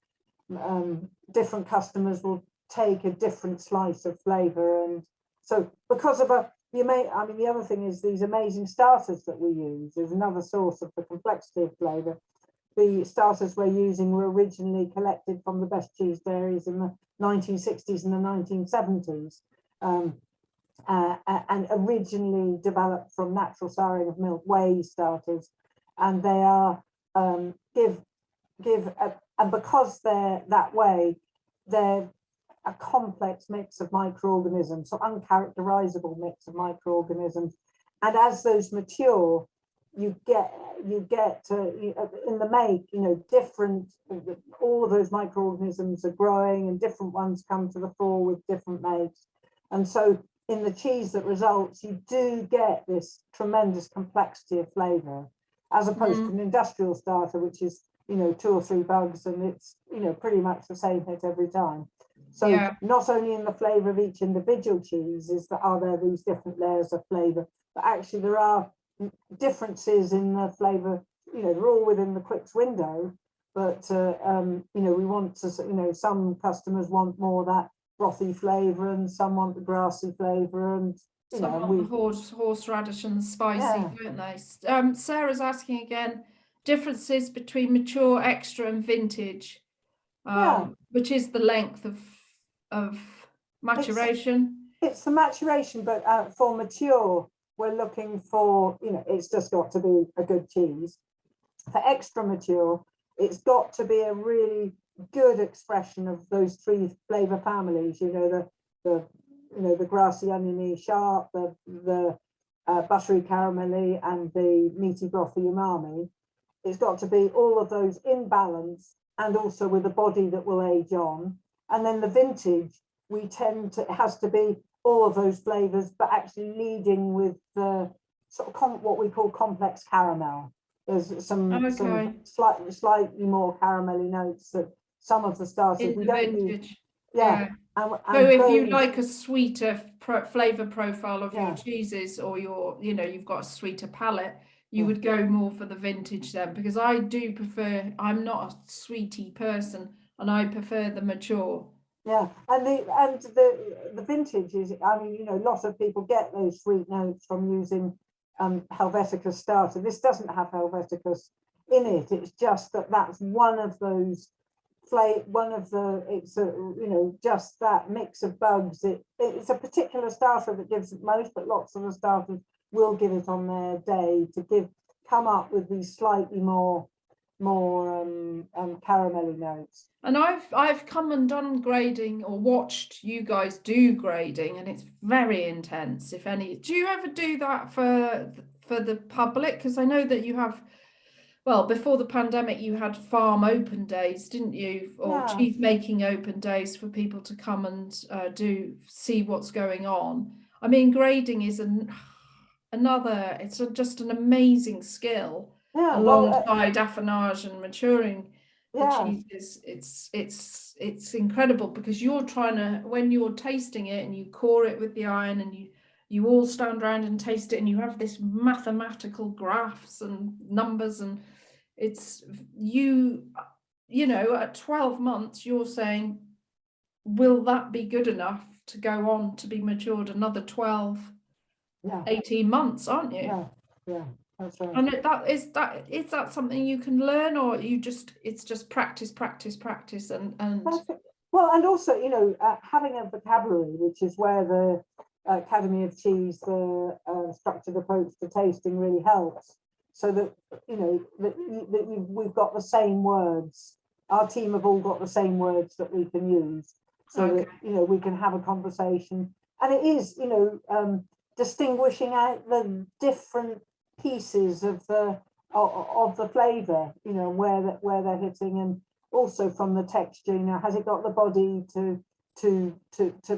know, different customers will take a different slice of flavour, and so because of the other thing is these amazing starters that we use is another source of the complexity of flavour. The starters we're using were originally collected from the best cheese dairies in the 1960s and the 1970s. And originally developed from natural souring of milk whey starters, and they are and because they're that way, they're a complex mix of microorganisms, so uncharacterizable mix of microorganisms, and as those mature, you get in the make, you know, different, all of those microorganisms are growing and different ones come to the fore with different makes. And so in the cheese that results, you do get this tremendous complexity of flavour, as opposed to an industrial starter, which is, you know, 2 or 3 bugs and it's, you know, pretty much the same hit every time. So not only in the flavour of each individual cheese are there these different layers of flavour, but actually there are differences in the flavour. You know, they're all within the Quicke's window, but you know, we want to, you know, some customers want more that frothy flavour and some want the grassy flavour, and you some know, want the horseradish and the spicy, don't they? Sarah's asking again, differences between mature, extra and vintage, which is the length of maturation. It's the maturation, but for mature we're looking for, you know, it's just got to be a good cheese. For extra mature, it's got to be a really good expression of those 3 flavour families. You know, the grassy, oniony, sharp, the buttery caramelly and the meaty brothy umami. It's got to be all of those in balance, and also with a body that will age on. And then the vintage, we tend to, it has to be all of those flavours, but actually leading with the sort of what we call complex caramel. There's some slightly more caramelly notes that some of the starters we don't use. Yeah. So if you like a sweeter flavour profile of your cheeses, or you've got a sweeter palate, you would go more for the vintage then, because I do prefer, I'm not a sweetie person, and I prefer the mature. Yeah, and the vintage is, I mean, lots of people get those sweet notes from using Helveticus starter. This doesn't have Helveticus in it. It's just that's one of those just that mix of bugs. It's a particular starter that gives it most, but lots of the starters will give it on their day to come up with these slightly more caramelly notes. And I've come and done grading, or watched you guys do grading, and it's very intense. If any, do you ever do that for the public? Because I know that you have, well, before the pandemic, you had farm open days, didn't you? Or cheese making open days for people to come and see what's going on. I mean, grading is it's just an amazing skill. Alongside affinage and maturing the cheeses, it's incredible, because you're trying to, when you're tasting it and you core it with the iron, and you all stand around and taste it, and you have this mathematical graphs and numbers, and it's at 12 months you're saying, will that be good enough to go on to be matured another 12 18 months, aren't you? Yeah, that's right. And is that something you can learn, or it's just practice and well, and also having a vocabulary, which is where the Academy of Cheese, the structured approach to tasting, really helps, so that we've got the same words. Our team have all got the same words that we can use, so that we can have a conversation. And it is distinguishing out the different pieces of the flavour, where they're hitting, and also from the texture. Has it got the body to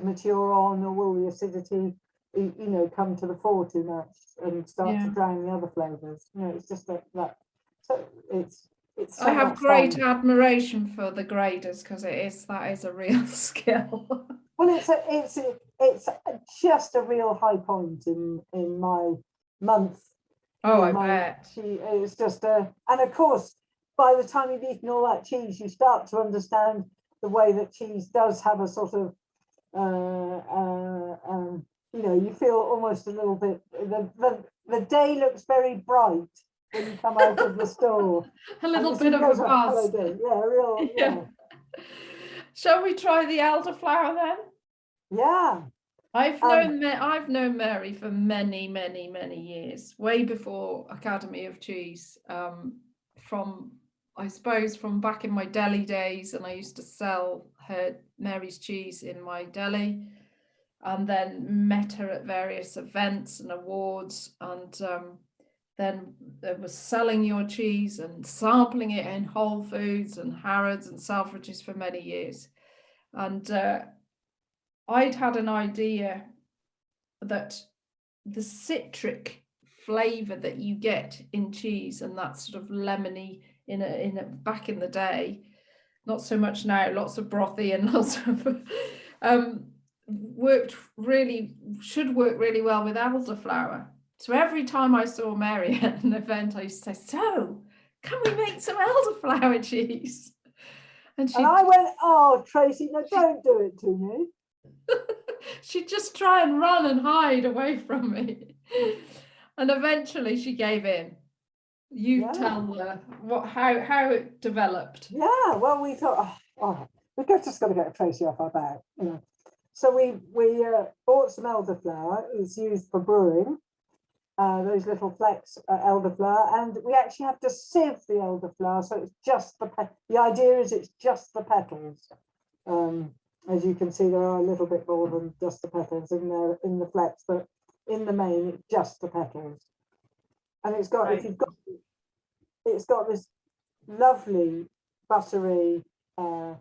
mature on, or will the acidity come to the fore too much and start to drown the other flavours? It's just that. So it's so I have much great fun. admiration for the graders, because that is a real skill. Well, it's just a real high point in my month. I bet. It's just and of course, by the time you've eaten all that cheese, you start to understand the way that cheese does have a sort of you feel almost a little bit, the day looks very bright when you come out of the store. A little bit of a buzz. Yeah. Shall we try the elderflower then? Yeah. I've known Mary for many, many, many years, way before Academy of Cheese. From back in my deli days, and I used to sell Mary's cheese in my deli, and then met her at various events and awards, and then there was selling your cheese and sampling it in Whole Foods and Harrods and Selfridges for many years. And I'd had an idea that the citric flavour that you get in cheese, and that sort of lemony in a back in the day, not so much now, lots of brothy and lots of should work really well with elderflower. So every time I saw Mary at an event, I used to say, so can we make some elderflower cheese? And I went, oh, Tracy, no, don't do it to me. She'd just try and run and hide away from me. And eventually she gave in. You tell her how it developed. Yeah, well, we thought, we've just got to get Tracy off our back, So we bought some elderflower. It's used for brewing, those little flecks elderflower, and we actually have to sieve the elderflower, so it's just the idea is it's just the petals. As you can see, there are a little bit more than just the petals in there in the flecks, but in the main, it's just the petals. And it's got, Right. it's got this lovely buttery and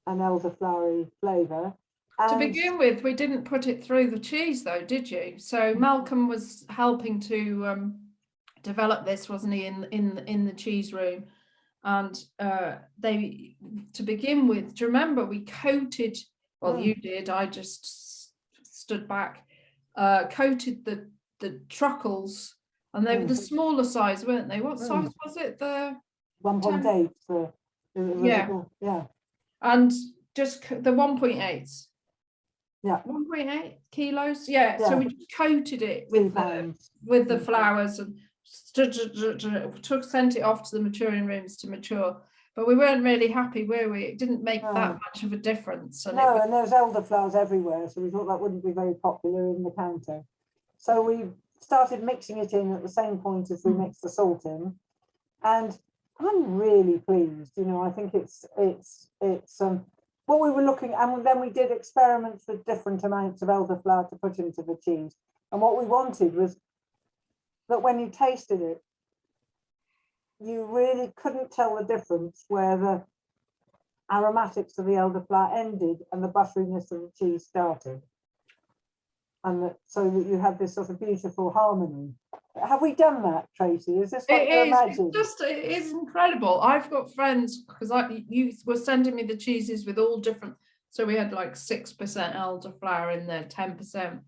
elderflowery flavour. To And begin with, we didn't put it through the cheese though, did you? So Malcolm was helping to develop this, wasn't he, in the cheese room? And they, to begin with, do you remember we coated, well, you did, I just stood back, coated the truckles, and they were the smaller size, weren't they? What size was it? The 1.8 for yeah, yeah, and just the 1.8. Yeah. 1.8 kilos. Yeah. So we just coated it with the flowers and sent it off to the maturing rooms to mature. But we weren't really happy, were we? It didn't make that much of a difference. And and there's elderflowers everywhere, so we thought that wouldn't be very popular in the counter. So we started mixing it in at the same point as we mixed the salt in, and I'm really pleased. You know, I think it's what we were looking, and then we did experiments with different amounts of elderflower to put into the cheese. And what we wanted was that when you tasted it, you really couldn't tell the difference where the aromatics of the elderflower ended and the butteriness of the cheese started. And that, so that you had this sort of beautiful harmony. Have we done that, Tracy? Is this what you imagine? It is incredible. I've got friends, because you were sending me the cheeses with all different, so we had like 6% elderflower in there, 10%,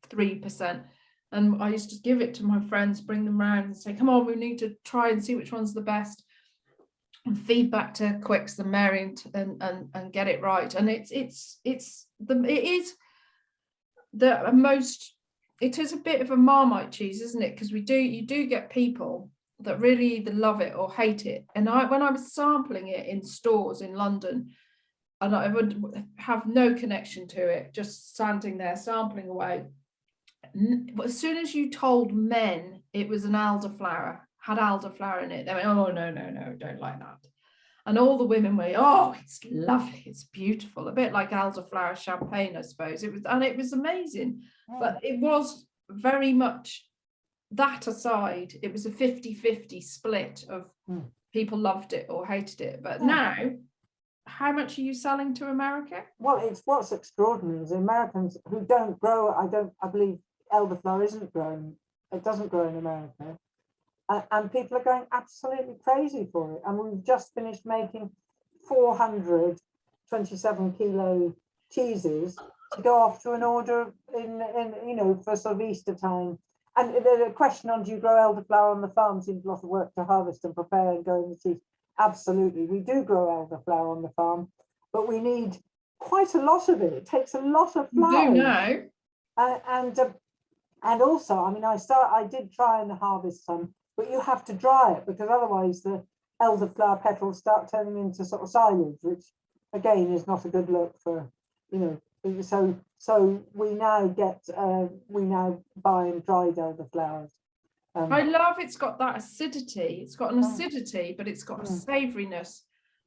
3%. And I used to give it to my friends, bring them around and say, come on, we need to try and see which one's the best. And feed back to Quicks and Mary and get it right. And it is a bit of a Marmite cheese, isn't it? Because you do get people that really either love it or hate it. And when I was sampling it in stores in London, and I would have no connection to it, just standing there sampling away. As soon as you told men it was an elderflower, had elderflower in it, they went, oh no, don't like that. And all the women were, oh, it's lovely, it's beautiful, a bit like elderflower champagne, I suppose. It was amazing. But it was very much, that aside, it was a 50-50 split of people loved it or hated it. But now, how much are you selling to America? Well, it's what's extraordinary is Americans who don't grow, I believe elderflower isn't grown, it doesn't grow in America. And people are going absolutely crazy for it. And we've just finished making 427 kilo cheeses to go off to an order in for sort of Easter time. And the question on, do you grow elderflower on the farm, seems a lot of work to harvest and prepare and go in the cheese. Absolutely, we do grow elderflower on the farm, but we need quite a lot of it. It takes a lot of flour. You do know. And also, I mean, I did try and harvest some, but you have to dry it because otherwise the elderflower petals start turning into sort of silage, which again is not a good look for, so we now buy dried elderflowers. I love it's got that acidity. It's got an acidity, but it's got a savouriness.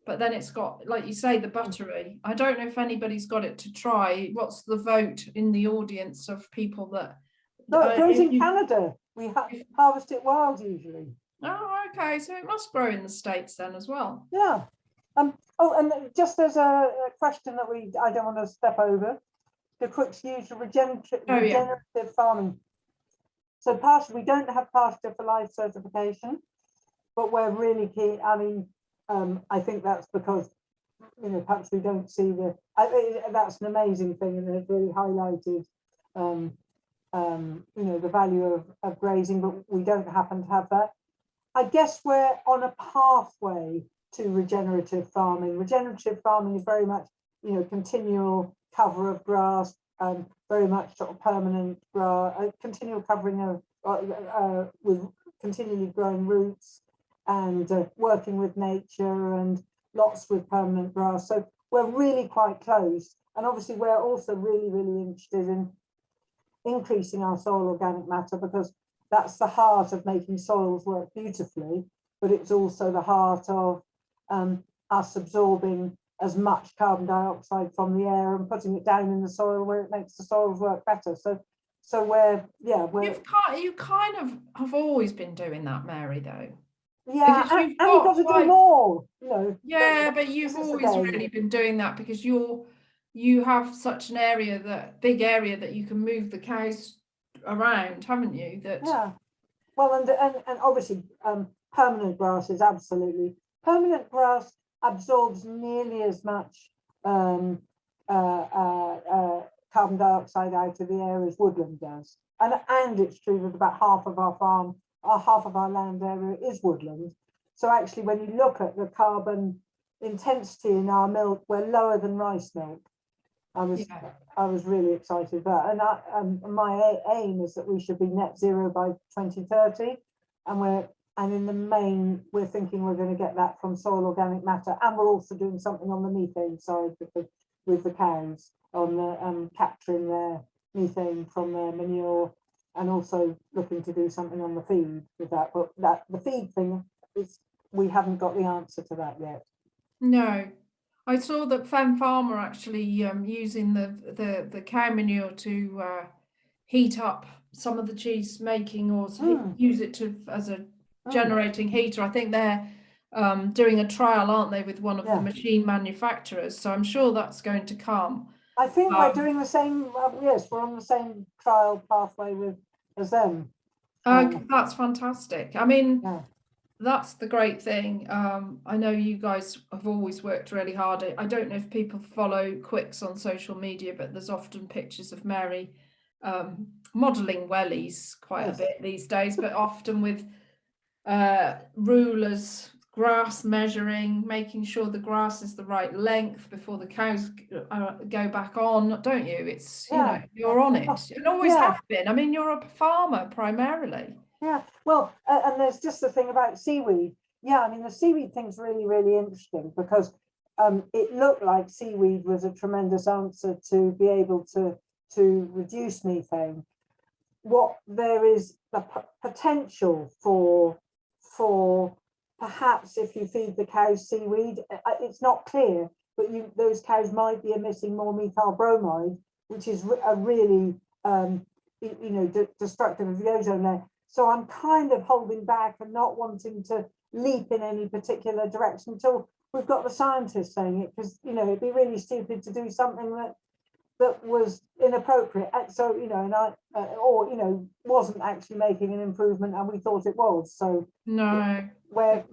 But then it's got, like you say, the buttery. I don't know if anybody's got it to try. What's the vote in the audience of people that? No, it grows in Canada. We harvest it wild usually. Oh, okay. So it must grow in the States then as well. Yeah. Oh, and just as a question that I don't want to step over, the Quicks use regenerative farming. So partially, we don't have pasture for life certification, but we're really keen. I mean, I think that's because, perhaps we don't see that's an amazing thing, and it really highlighted, the value of grazing, but we don't happen to have that. I guess we're on a pathway to regenerative farming. Regenerative farming is very much, continual cover of grass, very much sort of permanent grass, continual covering of with continually growing roots, and working with nature, and lots with permanent grass. So we're really quite close. And obviously we're also really, really interested in increasing our soil organic matter, because that's the heart of making soils work beautifully, but it's also the heart of us absorbing as much carbon dioxide from the air and putting it down in the soil where it makes the soils work better. So So we're You kind of have always been doing that, Mary, though. yeah, Because you've and we've got to do more, you know. yeah, but you've This is the always game. really been doing that because you have such an big area that you can move the cows around, haven't you? That Yeah. Well, and obviously, permanent grass is absolutely permanent grass absorbs nearly as much um, carbon dioxide out of the air as woodland does, and it's true that about half of our farm, or half of our land area is woodland. So actually, when you look at the carbon intensity in our milk, we're lower than rice milk. yeah. I was really excited about, and my aim is that we should be net zero by 2030, and in the main we're thinking we're going to get that from soil organic matter, and we're also doing something on the methane side with the cows on the capturing their methane from their manure, and also looking to do something on the feed with that. But the feed thing is we haven't got the answer to that yet. No, I saw that Fen Farm are actually using the cow manure to heat up some of the cheese making, or use it as a generating heater. I think they're doing a trial, aren't they, with one of the machine manufacturers? So I'm sure that's going to come. I think we're doing the same. Yes, we're on the same trial pathway as them. That's fantastic. I mean, Yeah. that's the great thing. I know you guys have always worked really hard. I don't know if people follow Quicks on social media, but there's often pictures of Mary modelling wellies quite a bit these days, but often with rulers, grass measuring, making sure the grass is the right length before the cows go back on, don't you? It's, you know, you're on it and always have been. I mean, you're a farmer primarily. Yeah, well, and there's just the thing about seaweed. Yeah, I mean, the seaweed thing's really, really interesting because it looked like seaweed was a tremendous answer to be able to reduce methane. What there is the potential for perhaps if you feed the cows seaweed, it's not clear, but those cows might be emitting more methyl bromide, which is a really destructive of the ozone layer. So I'm kind of holding back and not wanting to leap in any particular direction until we've got the scientists saying it, because it'd be really stupid to do something that was inappropriate. So and I wasn't actually making an improvement, and we thought it was. So no, where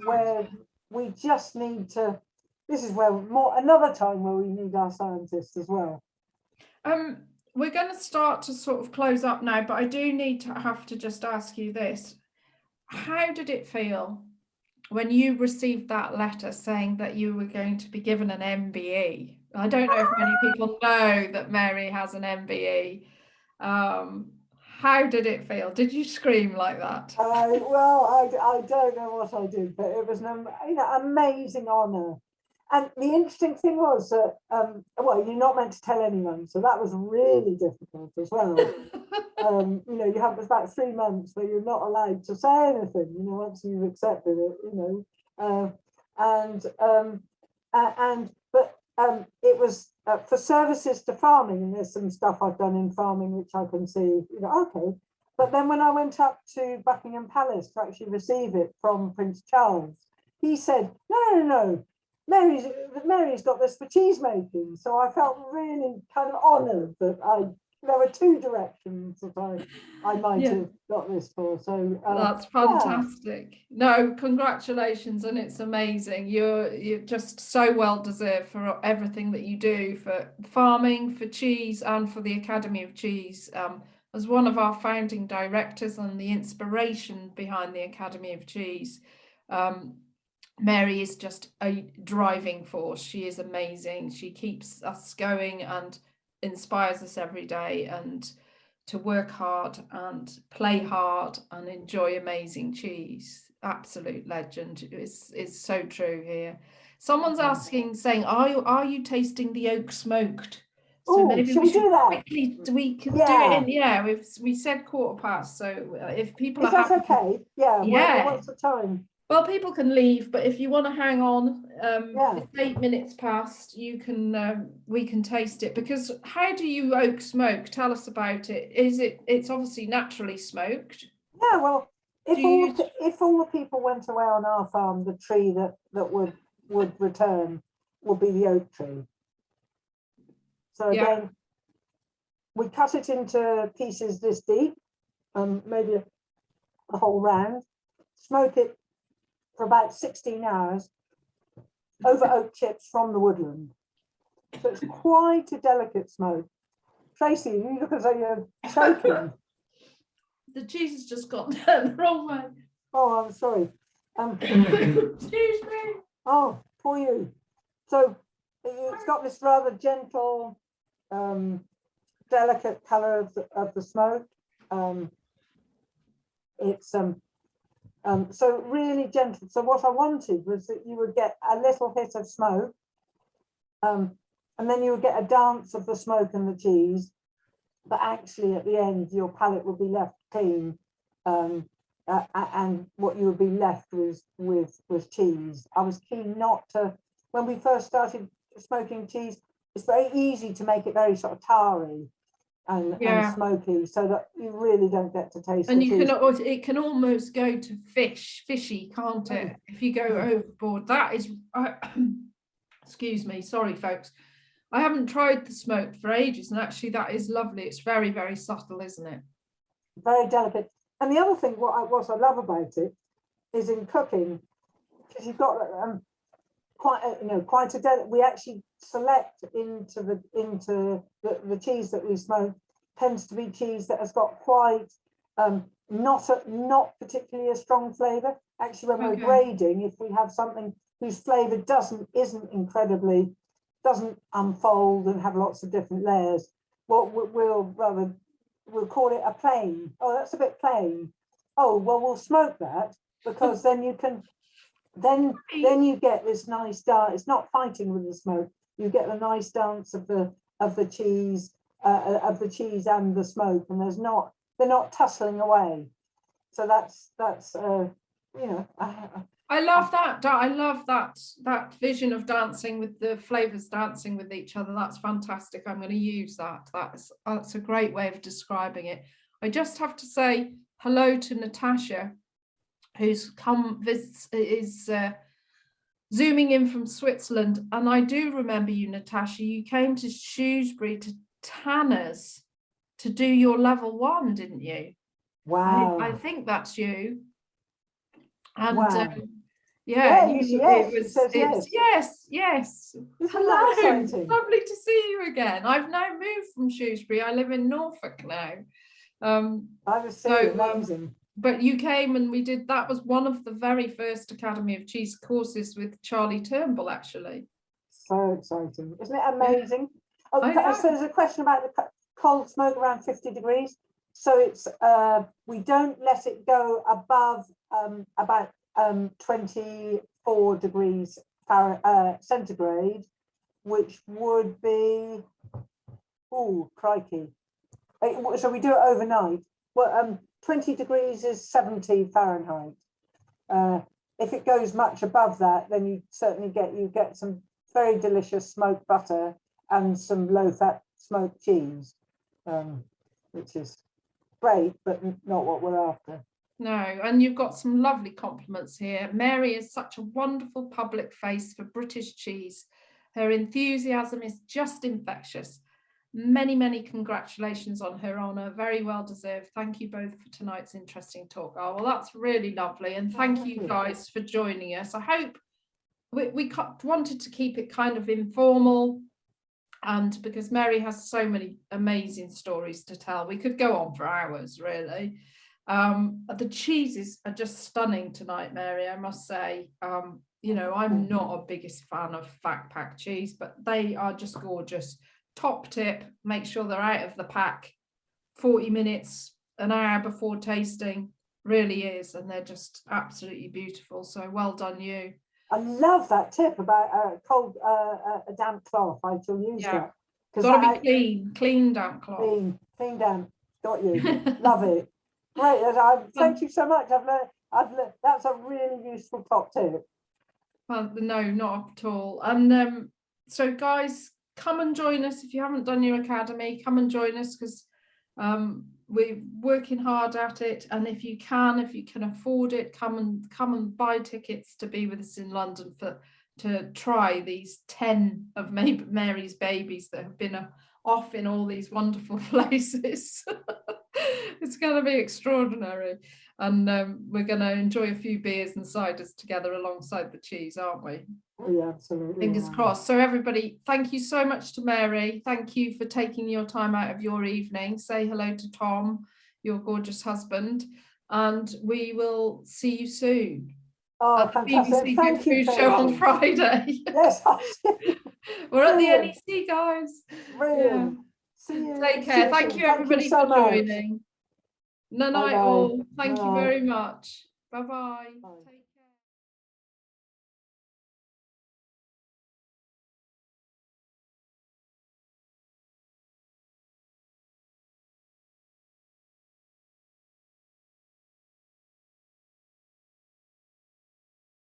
we just need to. This is where another time where we need our scientists as well. We're going to start to sort of close up now, but I do have to just ask you this. How did it feel when you received that letter saying that you were going to be given an MBE? I don't know if many people know that Mary has an MBE. How did it feel? Did you scream like that? I don't know what I did, but it was an amazing honour. And the interesting thing was that, you're not meant to tell anyone, so that was really difficult as well. You have about 3 months where you're not allowed to say anything, once you've accepted it, but it was for services to farming, and there's some stuff I've done in farming which I can see, okay. But then when I went up to Buckingham Palace to actually receive it from Prince Charles, he said, no. Mary's got this for cheese making. So I felt really kind of honoured that there were 2 directions that I might have got this for. So that's fantastic. No, congratulations, and it's amazing. You're just so well deserved for everything that you do for farming, for cheese, and for the Academy of Cheese. As one of our founding directors and the inspiration behind the Academy of Cheese, Mary is just a driving force. She is amazing. She keeps us going and inspires us every day, and to work hard and play hard and enjoy amazing cheese. Absolute legend. Is so true here. Someone's asking, saying, are you tasting the oak smoked? So maybe we should do that quickly. We can do it in we said 15:15. So if people is that okay? Yeah. What's the time? Well, people can leave, but if you want to hang on, Yeah. it's 8 minutes past, you can we can taste it. Because how do you oak smoke? Tell us about it. It's obviously naturally smoked. Yeah, well, Do you use if all the people went away on our farm, the tree that would return would be the oak tree. So Yeah. again, we cut it into pieces this deep, maybe a whole round, smoke it for about 16 hours over oak chips from the woodland. So it's quite a delicate smoke. Tracy, you look as though you're choking. The cheese has just gone the wrong way. Oh, I'm sorry. Excuse me. Oh, poor you. So it's got this rather gentle, delicate colour of the smoke. It's so really gentle. So what I wanted was that you would get a little hit of smoke, and then you would get a dance of the smoke and the cheese, but actually at the end your palate would be left clean, and what you would be left with cheese. I was keen not to, when we first started smoking cheese, it's very easy to make it very sort of tarry and smoky, so that you really don't get to taste And the you cheese. can, it can almost go to fishy, can't it? If you go overboard. That is, excuse me, sorry folks. I haven't tried the smoked for ages, and actually that is lovely. It's very, very subtle, isn't it? Very delicate. And the other thing, what I love about it is in cooking, because you've got quite a delicate. We actually select into the cheese that we smoke tends to be cheese that has got quite not particularly a strong flavour. Actually, when we're grading, if we have something whose flavour isn't incredibly, doesn't unfold and have lots of different layers, what we'll call it a plain. Oh, that's a bit plain. Oh, well, we'll smoke that, because then you can, then you get this nice dance. It's not fighting with the smoke. You get a nice dance of the cheese, and the smoke, and they're not tussling away. So that's I love that. I love that vision of dancing with the flavours, dancing with each other. That's fantastic. I'm going to use that. That's a great way of describing it. I just have to say hello to Natasha, who's is zooming in from Switzerland. And I do remember you, Natasha. You came to Shrewsbury to Tanner's to do your level 1, didn't you? wow. I think that's you. And wow. yes. Hello. Lovely to see you again. I've now moved from Shrewsbury. I live in Norfolk now. I was so amazing. But you came and we did, that was one of the very first Academy of Cheese courses with Charlie Turnbull, actually. So exciting. Isn't it amazing? Yeah. So there's a question about the cold smoke around 50 degrees. So it's we don't let it go above about 24 degrees centigrade, which would be, oh crikey. So we do it overnight. Well, 20 degrees is 70 Fahrenheit. If it goes much above that, then you certainly get some very delicious smoked butter and some low-fat smoked cheese, which is great, but not what we're after. No, and you've got some lovely compliments here. Mary is such a wonderful public face for British cheese. Her enthusiasm is just infectious. Many, many congratulations on her honour. Very well deserved. Thank you both for tonight's interesting talk. Oh, well, that's really lovely. And thank you guys for joining us. I hope we wanted to keep it kind of informal, and because Mary has so many amazing stories to tell. We could go on for hours, really. The cheeses are just stunning tonight, Mary, I must say. You know, I'm not a biggest fan of fat pack cheese, but they are just gorgeous. Top tip, make sure they're out of the pack 40 minutes, an hour before tasting, really is, and they're just absolutely beautiful. So well done you. I love that tip about a damp cloth. I shall use that. Got to be clean damp cloth. Clean damp. Got you. Love it. Great. Thank you so much. I've learned. That's a really useful top tip. Well, no, not at all. And so guys, come and join us if you haven't done your academy. Come and join us, because we're working hard at it. And if you can afford it, come and buy tickets to be with us in London to try these 10 of Mary's babies that have been off in all these wonderful places. It's going to be extraordinary, and we're going to enjoy a few beers and ciders together alongside the cheese, aren't we? Yeah, absolutely. Fingers crossed. So everybody, thank you so much to Mary. Thank you for taking your time out of your evening. Say hello to Tom, your gorgeous husband, and we will see you soon. Oh, at the fantastic. BBC Thank Good you, Food Show on Katie. Friday. Yes, We're at the brilliant. NEC, guys. Brilliant. See you. Take care. Thank you, everybody, so for much. joining. Night Bye-bye. all. Thank you Night. very much. Bye-bye. Bye.